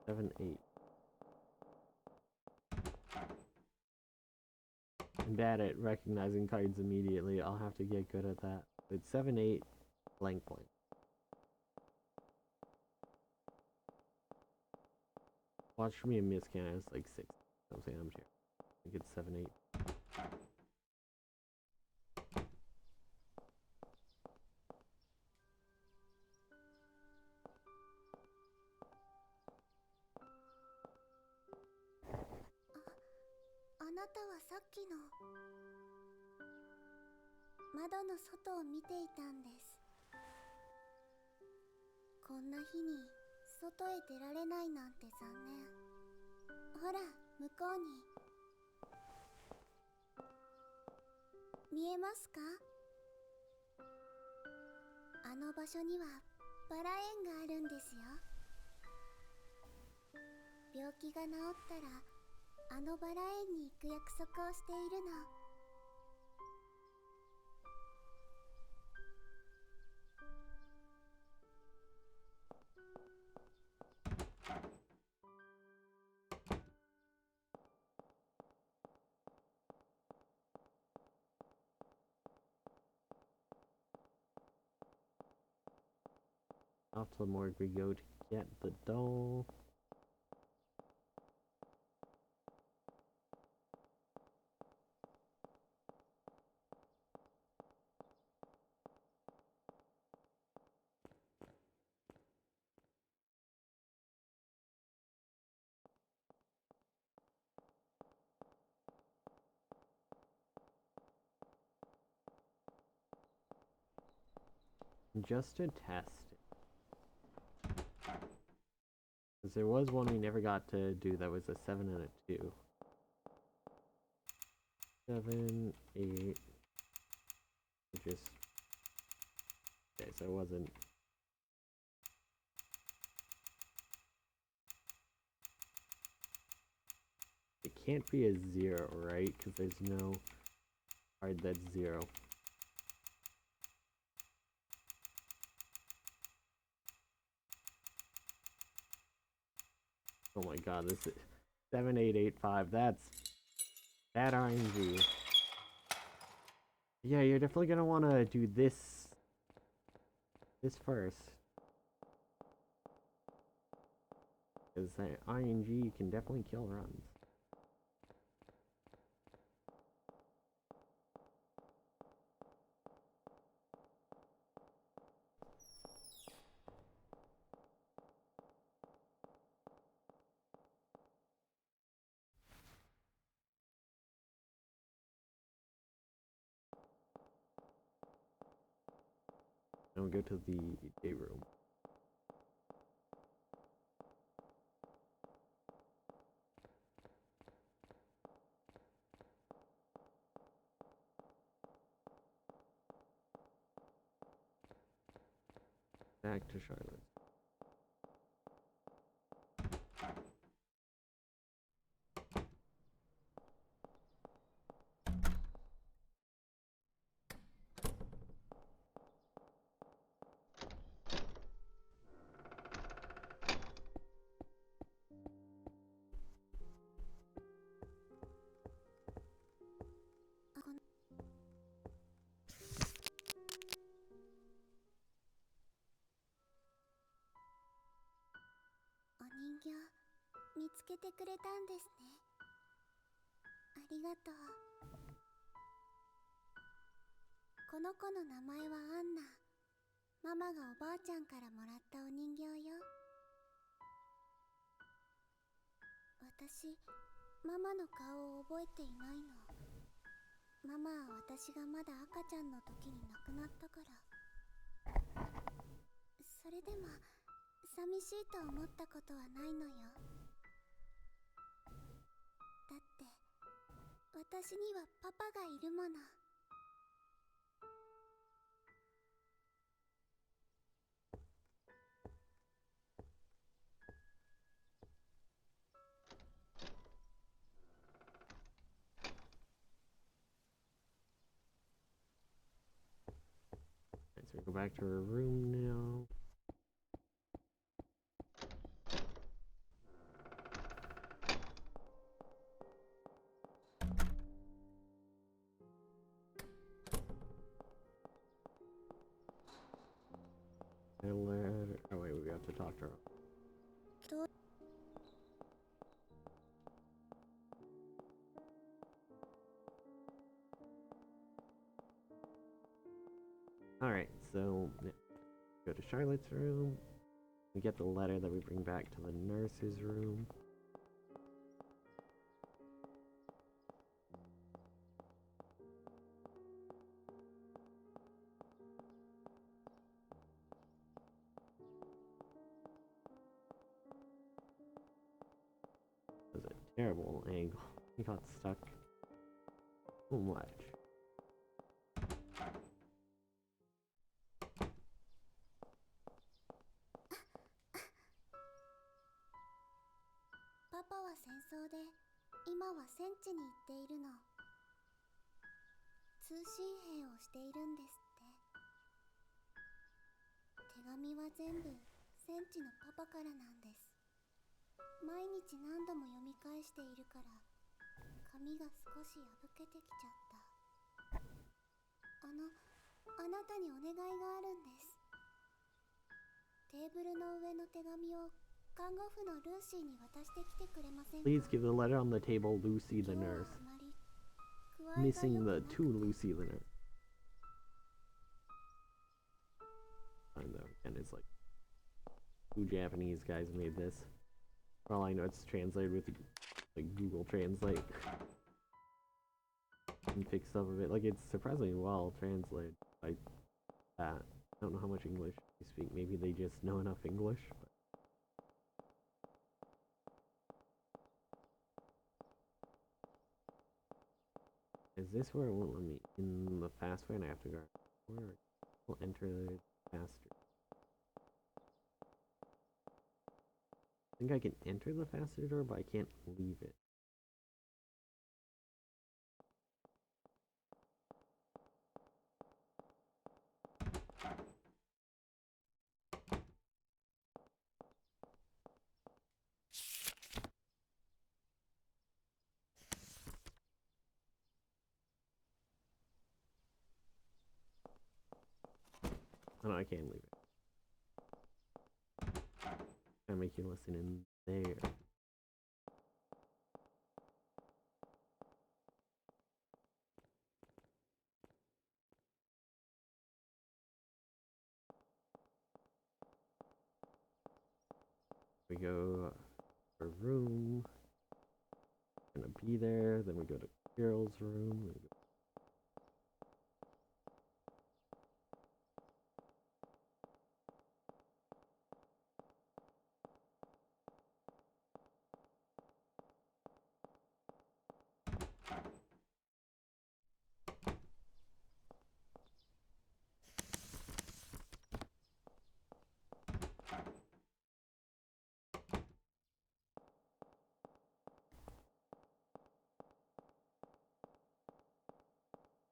Seven, 8. I'm bad at recognizing cards immediately. I'll have to get good at that. It's 7, 8, blank point. Watch for me and miscount. It's like 6 something. I'm sure. I think it's 7, 8. あなたはさっきの窓の外を見ていたんです。こんな日に外へ出られないなんて残念。ほら、向こうに。見えますか？あの場所にはバラ園があるんですよ。病気が治ったらあのバラ園に行く約束をしているの。Off to the morgue we go to get the doll. Just to test. Because there was one we never got to do that was a 7 and a 2. 7, 8. Just. Okay, so it wasn't. It can't be a 0, right? Because there's no card that's 0. Oh my god, this is 7885. That's bad RNG. Yeah, you're definitely gonna want to do this first. Because that RNG can definitely kill runs. Now we go to the day room. Back to Charlotte. けてくれたんですね。ありがとう。この子の名前はアンナ。ママがおばあちゃんからもらったお人形よ。私、ママの顔を覚えていないの。ママは私がまだ赤ちゃんの時に亡くなったから。それでも寂しいと思ったことはないのよ。だって私にはパパがいるもの。Alright, so we go back to her room now. Oh wait, we have to talk to her. どう Alright, so now go to Charlotte's room. We get the letter that we bring back to the nurse's room. That was a terrible angle. He got stuck so much. パパは戦争で今は戦地に行っているの。通信兵をしているんですって。手紙は全部戦地のパパからなんです。毎日何度も読み返しているから紙が少し破けてきちゃった。あなたにお願いがあるんです。テーブルの上の手紙を看護婦のルーシーに渡してきてくれませんか？ Please give the letter on the table, Lucy the nurse. Missing the to Lucy the nurse. I know, and it's like, two Japanese guys made this. For all I know, it's translated with like Google Translate. And fix some of it. Like, it's surprisingly well translated like that. I don't know how much English they speak. Maybe they just know enough English. But is this where it won't let me in the fast way and I have to go? Where will enter the faster? I think I can enter the faster door, but I can't leave it. Oh, no, I can't leave it. I make you listen in there. We go to our room. Gonna be there. Then we go to Carol's room. Then we go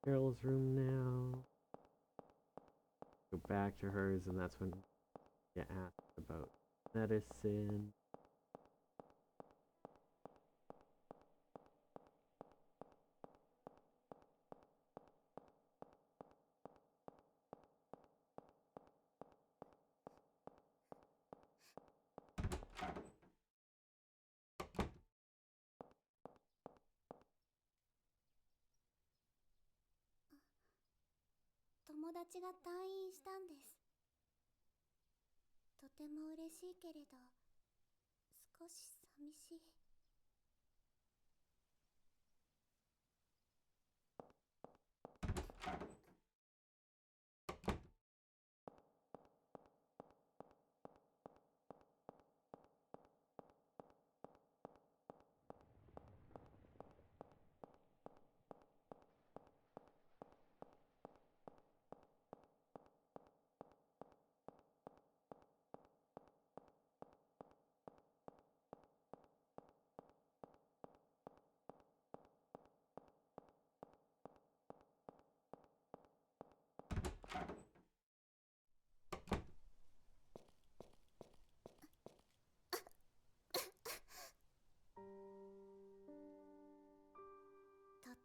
Carol's room now. Go back to hers, and that's when we get asked about medicine. 友達が退院したんです。とても嬉しいけれど少し寂しい。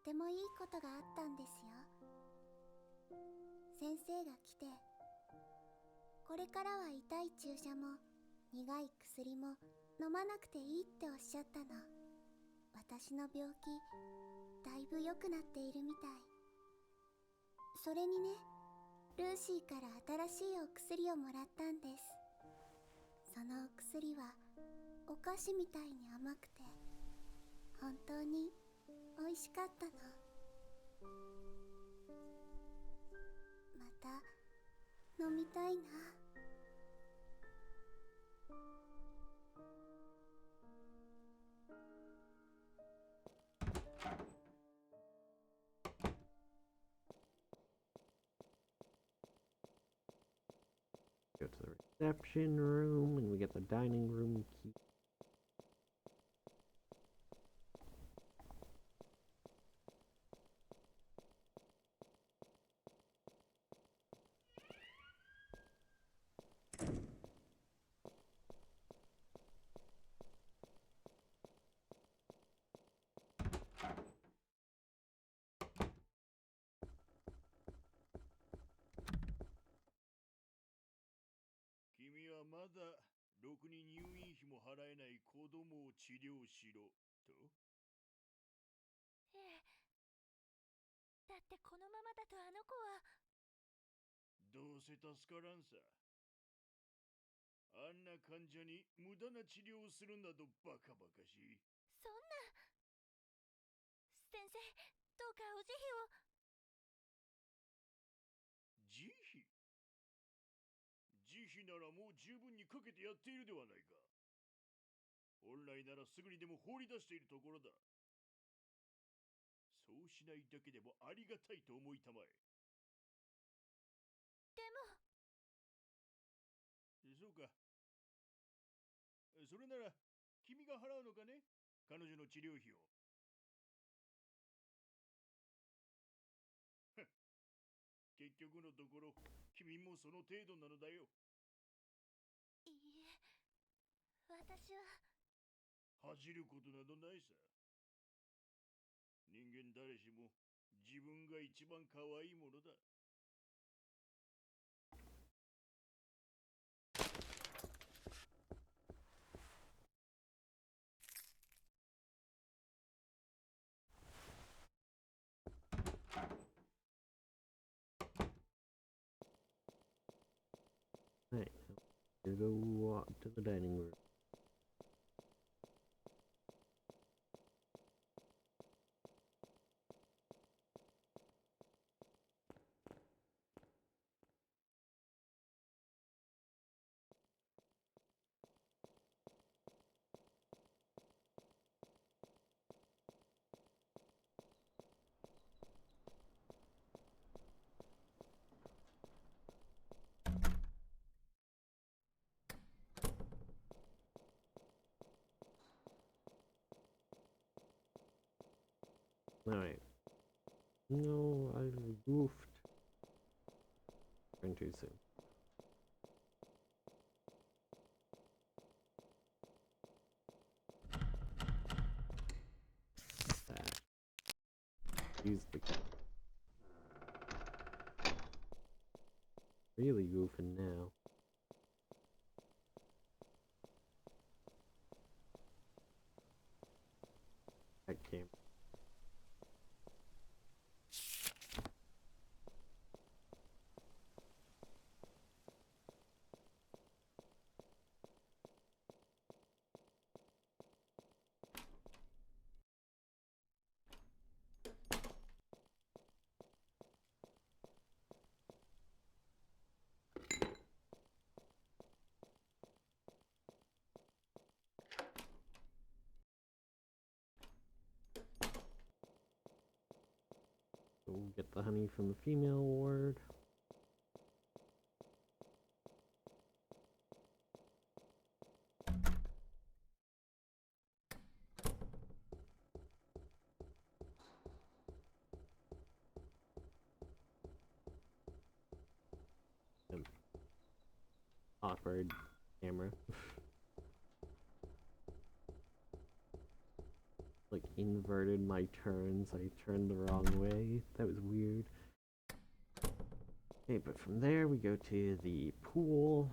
とってもいいことがあったんですよ。先生が来て、これからは痛い注射も苦い薬も飲まなくていいっておっしゃったの。私の病気だいぶ良くなっているみたい。それにね、ルーシーから新しいお薬をもらったんです。そのお薬はお菓子みたいに甘くて本当に美味しかったの。また飲みたいな。Go to the reception room, and we get the dining room key. Kimiはまだろくに入院費も払えない子供を治療しろと。ええ。だってこのままだとあの子は。どうせ助からんさ。あんな患者に無駄な治療をするなどバカバカしい。そんな。先生、どうかお慈悲を。慈悲？慈悲ならもう十分にかけてやっているではないか。本来ならすぐにでも放り出しているところだ。そうしないだけでもありがたいと思いたまえ。でも。そうか。それなら君が払うのかね、彼女の治療費を。結局のところ君もその程度なのだよ。いいえ、私は。恥じることなどないさ。人間誰しも自分が一番可愛いものだ。Right, we go to the dining room. Alright. No, I goofed. Trying too soon. That. Use the key. Really goofing now. That camera. we'll get the honey from the female ward. Awkward camera. Like inverted my turns. I turned the wrong way. That was weird. Okay, but from there we go to the pool.